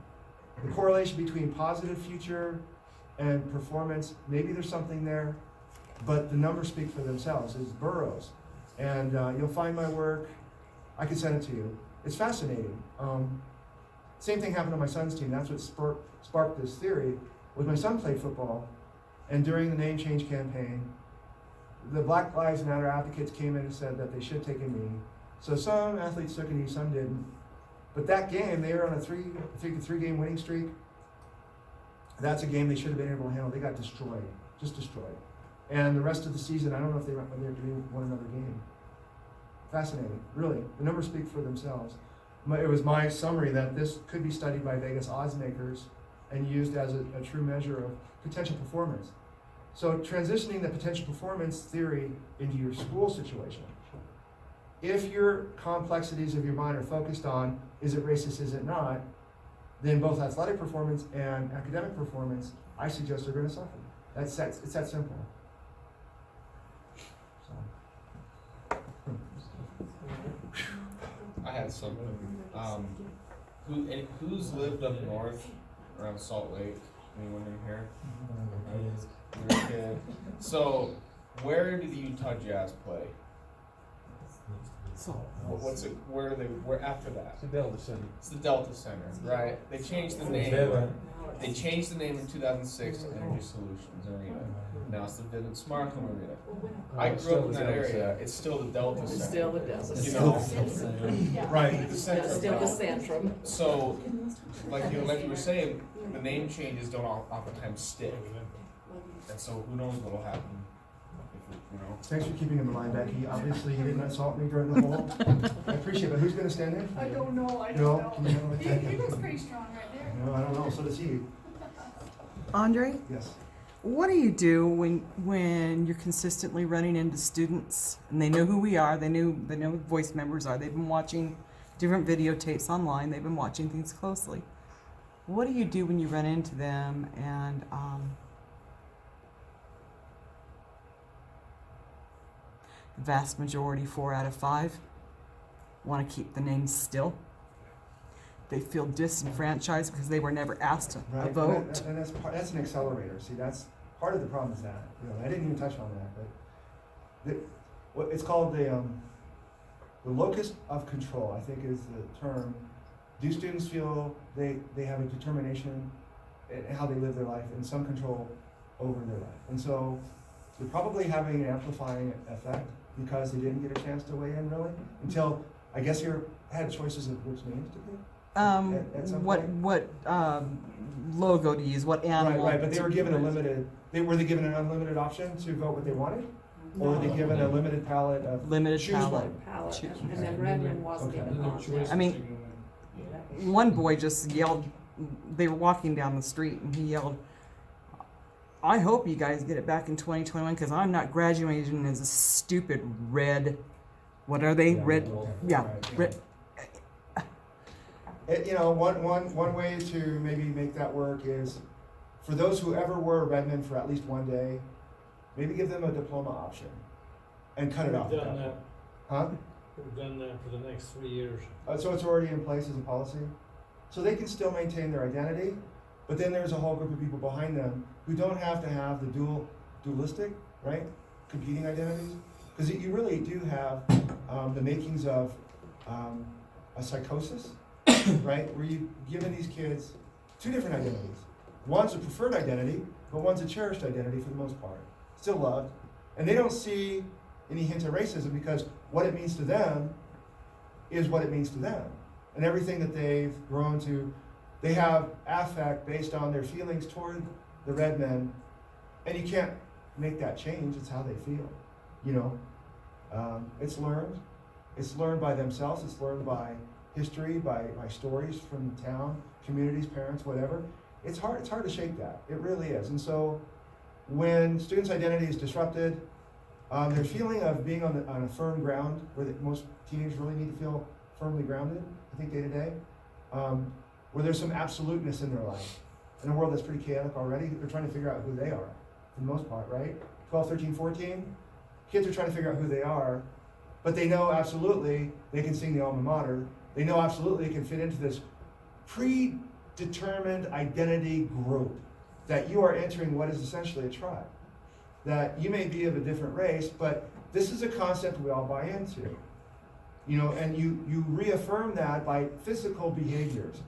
The correlation between positive future and performance, maybe there's something there, but the numbers speak for themselves. It's Burroughs. And you'll find my work, I can send it to you. It's fascinating. Same thing happened to my son's team. That's what sparked this theory, was my son played football, and during the name change campaign, the Black Lives Matter advocates came in and said that they should take a knee. So some athletes took a knee, some didn't. But that game, they were on a 3-game winning streak. That's a game they should have been able to handle. They got destroyed, just destroyed. And the rest of the season, I don't know if they won another game. Fascinating, really. The numbers speak for themselves. It was my summary that this could be studied by Vegas odds makers and used as a true measure of potential performance. So transitioning the potential performance theory into your school situation. If your complexities of your mind are focused on, is it racist, is it not, then both athletic performance and academic performance, I suggest, are going to suffer. It's that simple. I had something. Who's lived up north around Salt Lake? Anyone in here? You're a kid. So, where did the Utah Jazz play? What's it? Where are they? Where after that? It's the Delta Center. It's the Delta Center, right? They changed the name. They changed the name in 2006 to Energy Solutions Arena. Now it's the Vivint Smart Home Arena. I grew up in that area. It's still the Delta Center. It's still the Delta Center. You know, Right. The center. It's still the Centrum. So, like you were saying, the name changes don't oftentimes stick, and so who knows what'll happen you know? Thanks for keeping in mind, Becky. Obviously, you didn't assault me during the poll. I appreciate it, but who's gonna stand in? I don't know, I No? don't Can you handle know. it, He Becky? looks pretty strong right there. No, I don't know, so does he. Andre, Yes. what do you do when you're consistently running into students and they know who we are, they know who voice members are, they've been watching different videotapes online, they've been watching things closely. What do you do when you run into them and the vast majority, 4 out of 5, want to keep the names still? They feel disenfranchised because they were never asked to Right, vote. and that's an accelerator. See, that's part of the problem is that, I didn't even touch on that, but it's called the locus of control, I think is the term. Do students feel they have a determination in how they live their life and some control over their life? And so they're probably having an amplifying effect because they didn't get a chance to weigh in really until, I guess, you had choices of which names to pick. At some point? What logo to use, what animal. Right, but they to were given use. were they given an unlimited option to vote what they wanted? Or were they given a limited palette of Limited choose palette. one? Palette, Choose and then Redmond wasn't Okay. even on there. I mean, one boy just yelled, they were walking down the street and he yelled, I hope you guys get it back in 2021 because I'm not graduating as a stupid red, what are they? Yeah, Red, okay. yeah, Right, red. One way to maybe make that work is, for those who ever were Redmond for at least one day, maybe give them a diploma option and cut it off. We've done that. Huh? We've done that for the next 3 years. So it's already in place as a policy? So they can still maintain their identity, but then there's a whole group of people behind them who don't have to have the dualistic, right? Competing identities. Because you really do have the makings of a psychosis, right? Where you've given these kids two different identities. One's a preferred identity, but one's a cherished identity for the most part. Still loved. And they don't see any hint of racism because what it means to them is what it means to them. And everything that they've grown to, they have affect based on their feelings toward the red men, and you can't make that change. It's how they feel, It's learned. It's learned by themselves. It's learned by history, by stories from the town, communities, parents, whatever. It's hard to shake that. It really is. And so when students' identity is disrupted, their feeling of being on a firm ground, where most teenagers really need to feel firmly grounded, I think day to day, where there's some absoluteness in their life. In a world that's pretty chaotic already, they're trying to figure out who they are, for the most part, right? 12, 13, 14, kids are trying to figure out who they are, but they know absolutely they can sing the alma mater. They know absolutely they can fit into this predetermined identity group, that you are entering what is essentially a tribe. That you may be of a different race, but this is a concept we all buy into. And you reaffirm that by physical behaviors.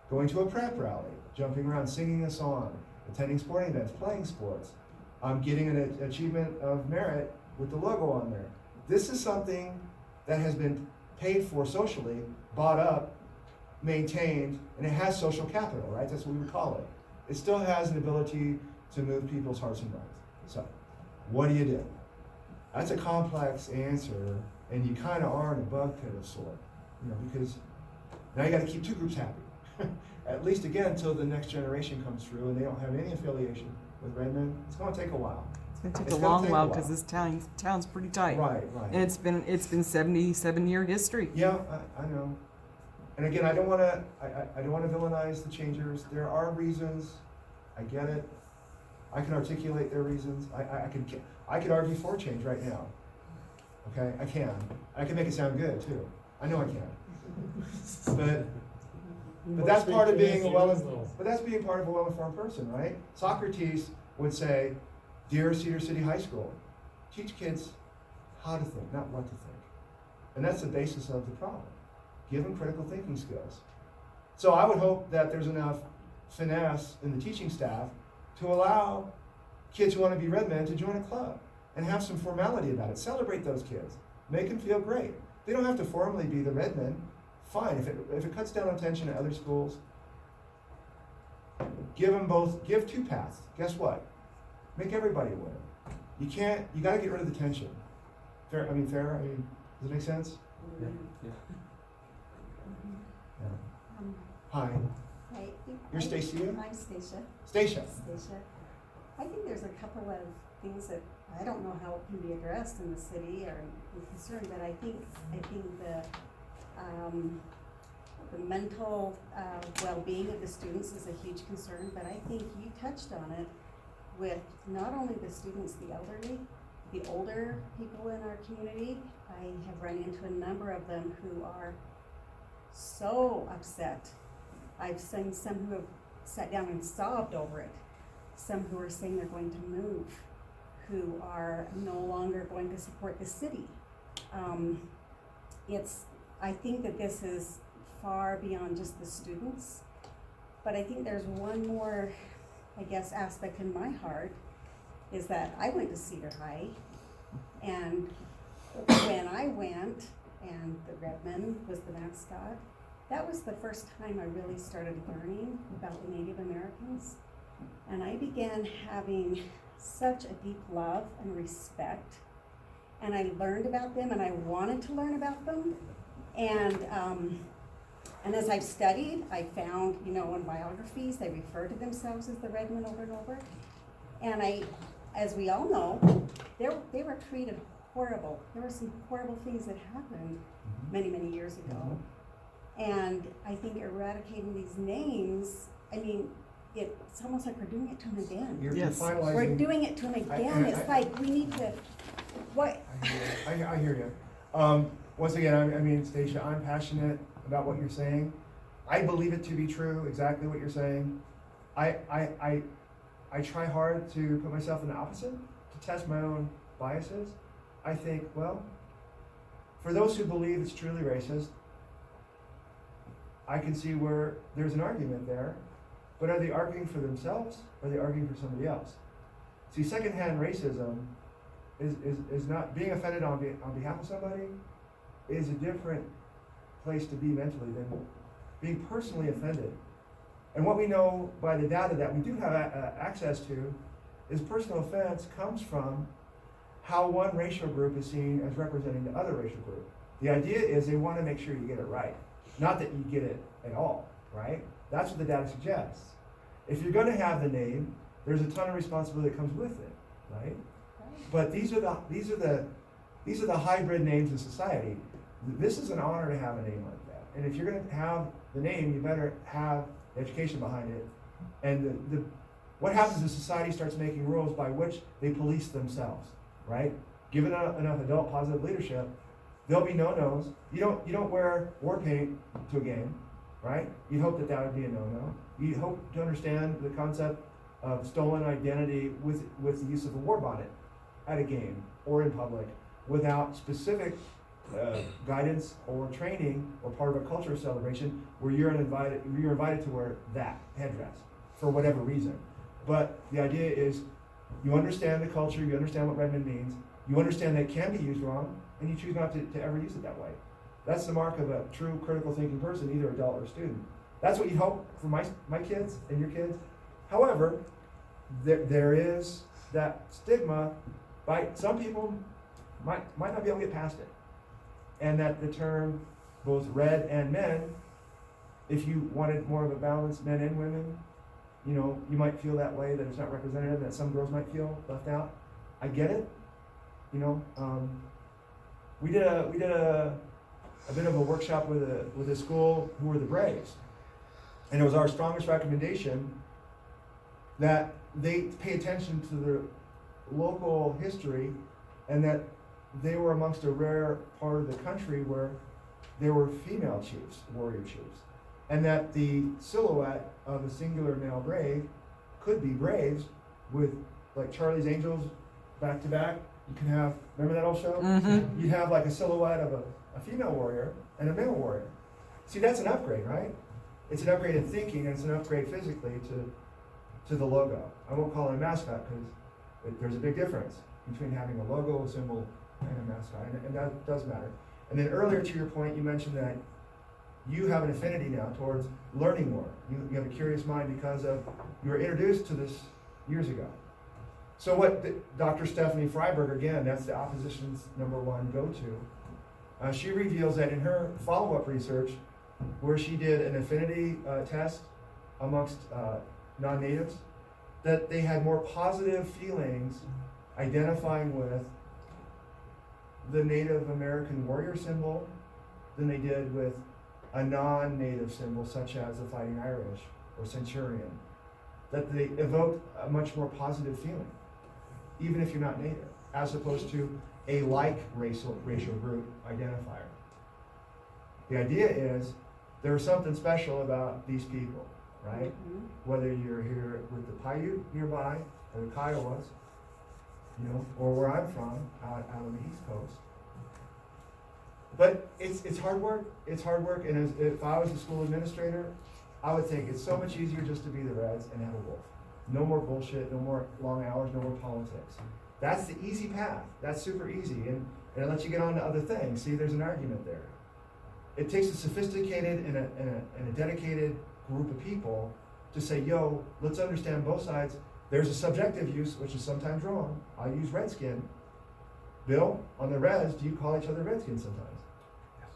Going to a prep rally, jumping around, singing a song, attending sporting events, playing sports, getting an achievement of merit with the logo on there. This is something that has been paid for socially, bought up, maintained, and it has social capital, right? That's what we would call it. It still has an ability to move people's hearts and minds. So, what do? That's a complex answer, and you kind of are in a bug pit of sort, because now you got to keep two groups happy. At least again until the next generation comes through and they don't have any affiliation with Redmond. It's going to take a while. It's going to take a long while because this town's pretty tight. Right. And it's been 77-year history. Yeah, I know. And again, I don't want to villainize the changers. There are reasons. I get it. I can articulate their reasons. I could argue for change right now. Okay, I can. I can make it sound good too. I know I can. But that's part of being being part of a well-informed person, right? Socrates would say, "Dear Cedar City High School, teach kids how to think, not what to think." And that's the basis of the problem. Give them critical thinking skills. So I would hope that there's enough finesse in the teaching staff to allow kids who want to be red men to join a club and have some formality about it. Celebrate those kids. Make them feel great. They don't have to formally be the red men. Fine. If it cuts down on tension at other schools, give two paths. Guess what? Make everybody a winner. you gotta get rid of the tension. Fair, does it make sense? Yeah. Hi, Hi. you're Stacia? I'm Stacia. Stacia. Stacia. I think there's a couple of things that I don't know how it can be addressed in the city or be concerned, but I think the mental well-being of the students is a huge concern, but I think you touched on it with not only the students, the elderly, the older people in our community. I have run into a number of them who are so upset. I've seen some who have sat down and sobbed over it, some who are saying they're going to move, who are no longer going to support the city. I think that this is far beyond just the students, but I think there's one more, I guess, aspect in my heart, is that I went to Cedar High, and when I went, and the Redman was the mascot, that was the first time I really started learning about the Native Americans, and I began having such a deep love and respect, and I learned about them, and I wanted to learn about them, and as I've studied, I found, in biographies, they refer to themselves as the Redmen over and over, and as we all know, they were treated horrible. There were some horrible things that happened many, many years ago, and I think eradicating these names, it's almost like we're doing it to them again. You're finalizing. We're doing it to them again. It's like we need to, what? I hear you. Once again, Stacia, I'm passionate about what you're saying. I believe it to be true, exactly what you're saying. I try hard to put myself in the opposite, to test my own biases. I think, well, for those who believe it's truly racist, I can see where there's an argument there, but are they arguing for themselves, or are they arguing for somebody else? See, secondhand racism is not being offended on behalf of somebody is a different place to be mentally than being personally offended. And what we know by the data that we do have access to is personal offense comes from how one racial group is seen as representing the other racial group. The idea is they want to make sure you get it right, not that you get it at all, right? That's what the data suggests. If you're going to have the name, there's a ton of responsibility that comes with it, right? But these are the hybrid names in society. This is an honor to have a name like that. And if you're going to have the name, you better have the education behind it. And what happens is society starts making rules by which they police themselves, right? Given enough adult positive leadership, there'll be no-nos. You don't wear war paint to a game, right? You'd hope that would be a no-no. You hope to understand the concept of stolen identity with the use of a war bonnet at a game or in public without specific guidance or training or part of a cultural celebration where you're invited to wear that headdress for whatever reason. But the idea is you understand the culture, you understand what Redmond means, you understand that it can be used wrong, and you choose not to ever use it that way. That's the mark of a true critical thinking person, either adult or student. That's what you hope for my kids and your kids. However, there is that stigma by some people might not be able to get past it. And that the term both red and men, if you wanted more of a balance, men and women, you might feel that way, that it's not representative, that some girls might feel left out. I get it. We did a bit of a workshop with a school who were the Braves. And it was our strongest recommendation that they pay attention to their local history, and that they were amongst a rare part of the country where there were female chiefs, warrior chiefs, and that the silhouette of a singular male brave could be Braves with, like Charlie's Angels back to back. You can have, remember that old show? Mm-hmm. You have like a silhouette of a female warrior and a male warrior. See, that's an upgrade, right? It's an upgrade in thinking, and it's an upgrade physically to the logo. I won't call it a mascot because there's a big difference between having a logo, a symbol, and a mascot, and that does matter. And then earlier to your point, you mentioned that you have an affinity now towards learning more. You have a curious mind because you were introduced to this years ago. So Dr. Stephanie Freiberg, again, that's the opposition's #1 go-to. She reveals that in her follow-up research, where she did an affinity test amongst non-natives, that they had more positive feelings identifying with the Native American warrior symbol than they did with a non-native symbol such as the Fighting Irish or Centurion. That they evoke a much more positive feeling, even if you're not native, as opposed to a like racial group identifier. The idea is there's something special about these people, right? Whether you're here with the Paiute nearby, or the Kiowas, or where I'm from, out on the East Coast. But it's hard work. It's hard work, and if I was a school administrator, I would think it's so much easier just to be the Reds and have a wolf. No more bullshit, no more long hours, no more politics. That's the easy path. That's super easy, and it lets you get on to other things. See, there's an argument there. It takes a sophisticated and a dedicated group of people to say, yo, let's understand both sides. There's a subjective use, which is sometimes wrong. I use redskin. Bill, on the res, do you call each other redskins sometimes? Yes.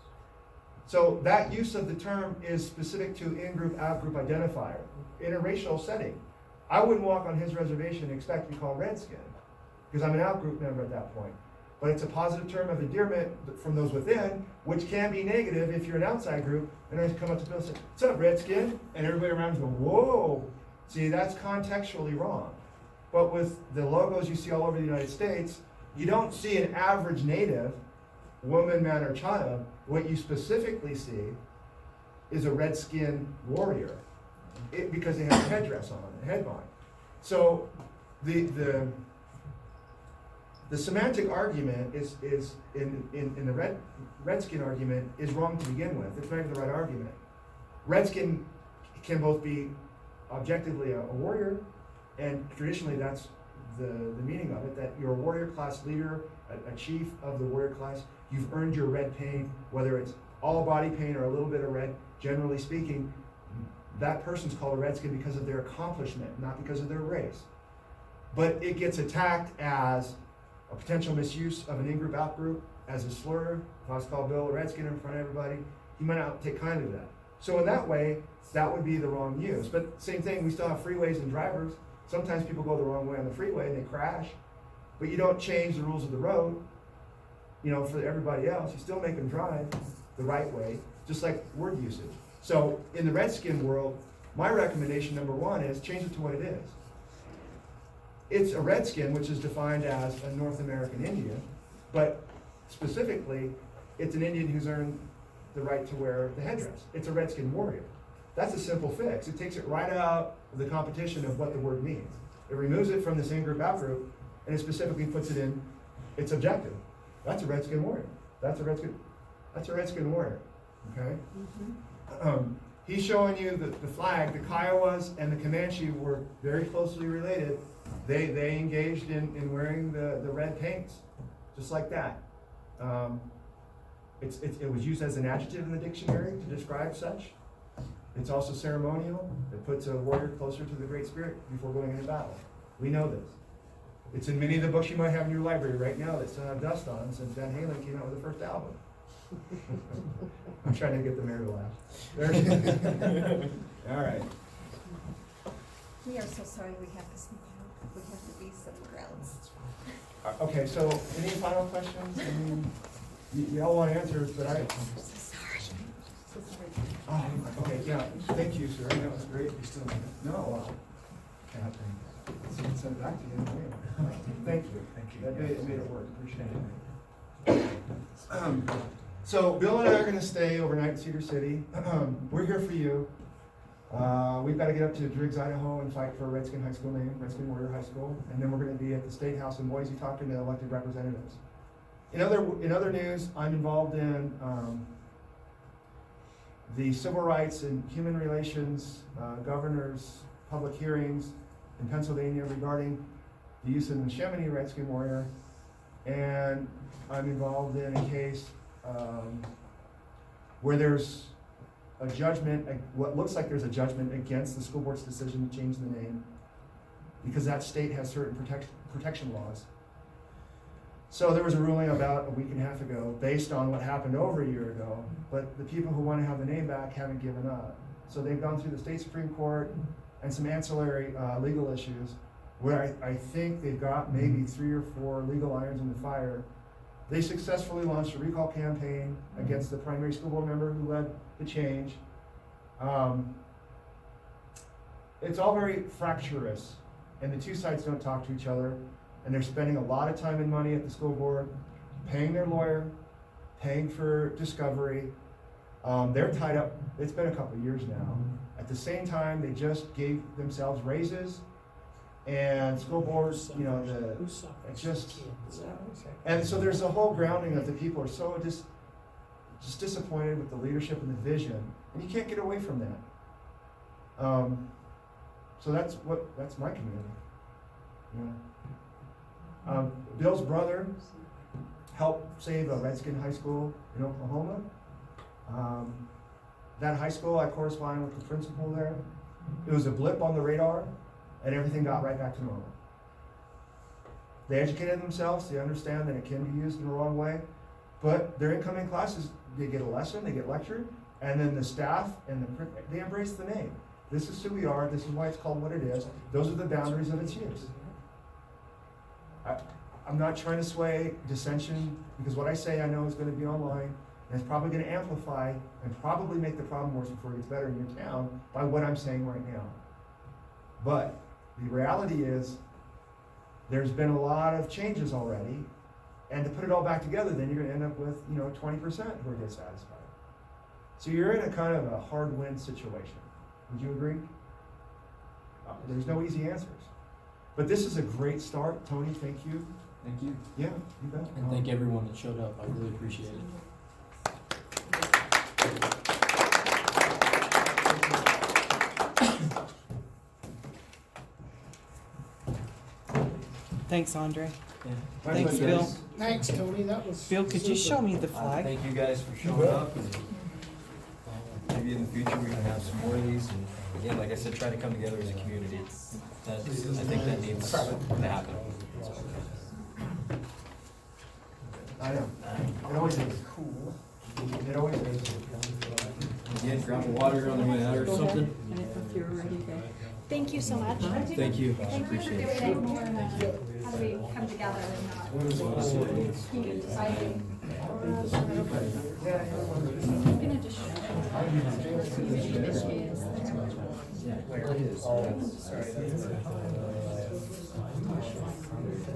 So that use of the term is specific to in-group, out-group identifier. In a racial setting, I wouldn't walk on his reservation and expect to be called redskin, because I'm an out-group member at that point. But it's a positive term of endearment from those within, which can be negative if you're an outside group, and I come up to Bill and say, what's up, redskin? And everybody around is going, whoa. See, that's contextually wrong. But with the logos you see all over the United States, you don't see an average native, woman, man, or child. What you specifically see is a redskin warrior, because they have a headdress on, a headband. So the semantic argument is in the redskin argument is wrong to begin with. It's not even the right argument. Redskin can both be objectively a warrior, and traditionally that's the meaning of it, that you're a warrior class leader, a chief of the warrior class. You've earned your red paint, whether it's all body paint or a little bit of red. Generally speaking, that person's called a redskin because of their accomplishment, not because of their race. But it gets attacked as a potential misuse of an in-group, out-group, as a slur. If I was called Bill a redskin in front of everybody, he might not take kindly to that. So in that way, that would be the wrong use. But same thing, we still have freeways and drivers. Sometimes people go the wrong way on the freeway and they crash, but you don't change the rules of the road, for everybody else. You still make them drive the right way, just like word usage. So in the redskin world, my recommendation #1 is change it to what it is. It's a redskin, which is defined as a North American Indian, but specifically, it's an Indian who's earned the right to wear the headdress. It's a redskin warrior. That's a simple fix. It takes it right out of the competition of what the word means. It removes it from this in-group, out-group, and it specifically puts it in its objective. That's a redskin warrior. That's a redskin warrior. Okay? He's showing you the flag. The Kiowas and the Comanche were very closely related. They engaged in wearing the red paints, just like that. It was used as an adjective in the dictionary to describe such. It's also ceremonial. It puts a warrior closer to the Great Spirit before going into battle. We know this. It's in many of the books you might have in your library right now that still have dust on them since Van Halen came out with the first album. I'm trying to get the mayor to laugh. All right. We are so sorry we have to sneak out. We have to be somewhere else. Okay, so any final questions? I mean, you all want answers, but I'm so sorry. Oh, okay, yeah. Thank you, sir. That was great. You still no. So we can send it back to you. Thank you. Thank you. That made it work. Appreciate it. So Bill and I are going to stay overnight in Cedar City. We're here for you. We've got to get up to Driggs, Idaho, and fight for a Redskin High School name, Redskin Warrior High School, and then we're going to be at the State House in Boise talking to elected representatives. In other news, I'm involved in the civil rights and human relations governors' public hearings in Pennsylvania regarding the use of the Neshaminy Redskin Warrior, and I'm involved in a case where there's a judgment, what looks like there's a judgment against the school board's decision to change the name because that state has certain protection laws. So there was a ruling about a week and a half ago based on what happened over a year ago, but the people who want to have the name back haven't given up. So they've gone through the state Supreme Court and some ancillary legal issues where I think they've got maybe 3 or 4 legal irons in the fire. They successfully launched a recall campaign against the primary school board member who led the change. It's all very fractious, and the two sides don't talk to each other, and they're spending a lot of time and money at the school board, paying their lawyer, paying for discovery. They're tied up, it's been a couple of years now. At the same time, they just gave themselves raises, and school boards, you know, it's just, and so there's a whole grounding of the people are so just disappointed with the leadership and the vision, and you can't get away from that. So that's my community. Yeah. Bill's brother helped save a Redskin high school in Oklahoma. That high school, I corresponded with the principal there. It was a blip on the radar, and everything got right back to normal. They educated themselves, they understand that it can be used in the wrong way, but their incoming classes, they get a lesson, they get lectured, and then the staff and they embrace the name. This is who we are, this is why it's called what it is, those are the boundaries of its use. I'm not trying to sway dissension, because what I say I know is going to be online, and it's probably going to amplify and probably make the problem worse before it gets better in your town by what I'm saying right now. But the reality is, there's been a lot of changes already, and to put it all back together, then you're going to end up with 20% who are dissatisfied. So you're in a kind of a hard-win situation. Would you agree? There's no easy answers. But this is a great start. Tony, thank you. Thank you. Yeah, you bet. And thank everyone that showed up. I really appreciate it. Thanks, Andre. My Thanks, pleasure. Bill. Thanks, Tony, that was. Bill, could you super. show me the flag? Thank you guys for showing up, and maybe in the future we can have some more of these, and again, like I said, try to come together as a community. I think that needs to happen. I know. It always is. Cool. It always is. Again, grab a water on the way out or something. Thank you so much. Thank you. Thank you for giving it more, how do we come together and not keep deciding. I'm gonna just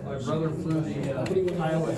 My brother flew the pilot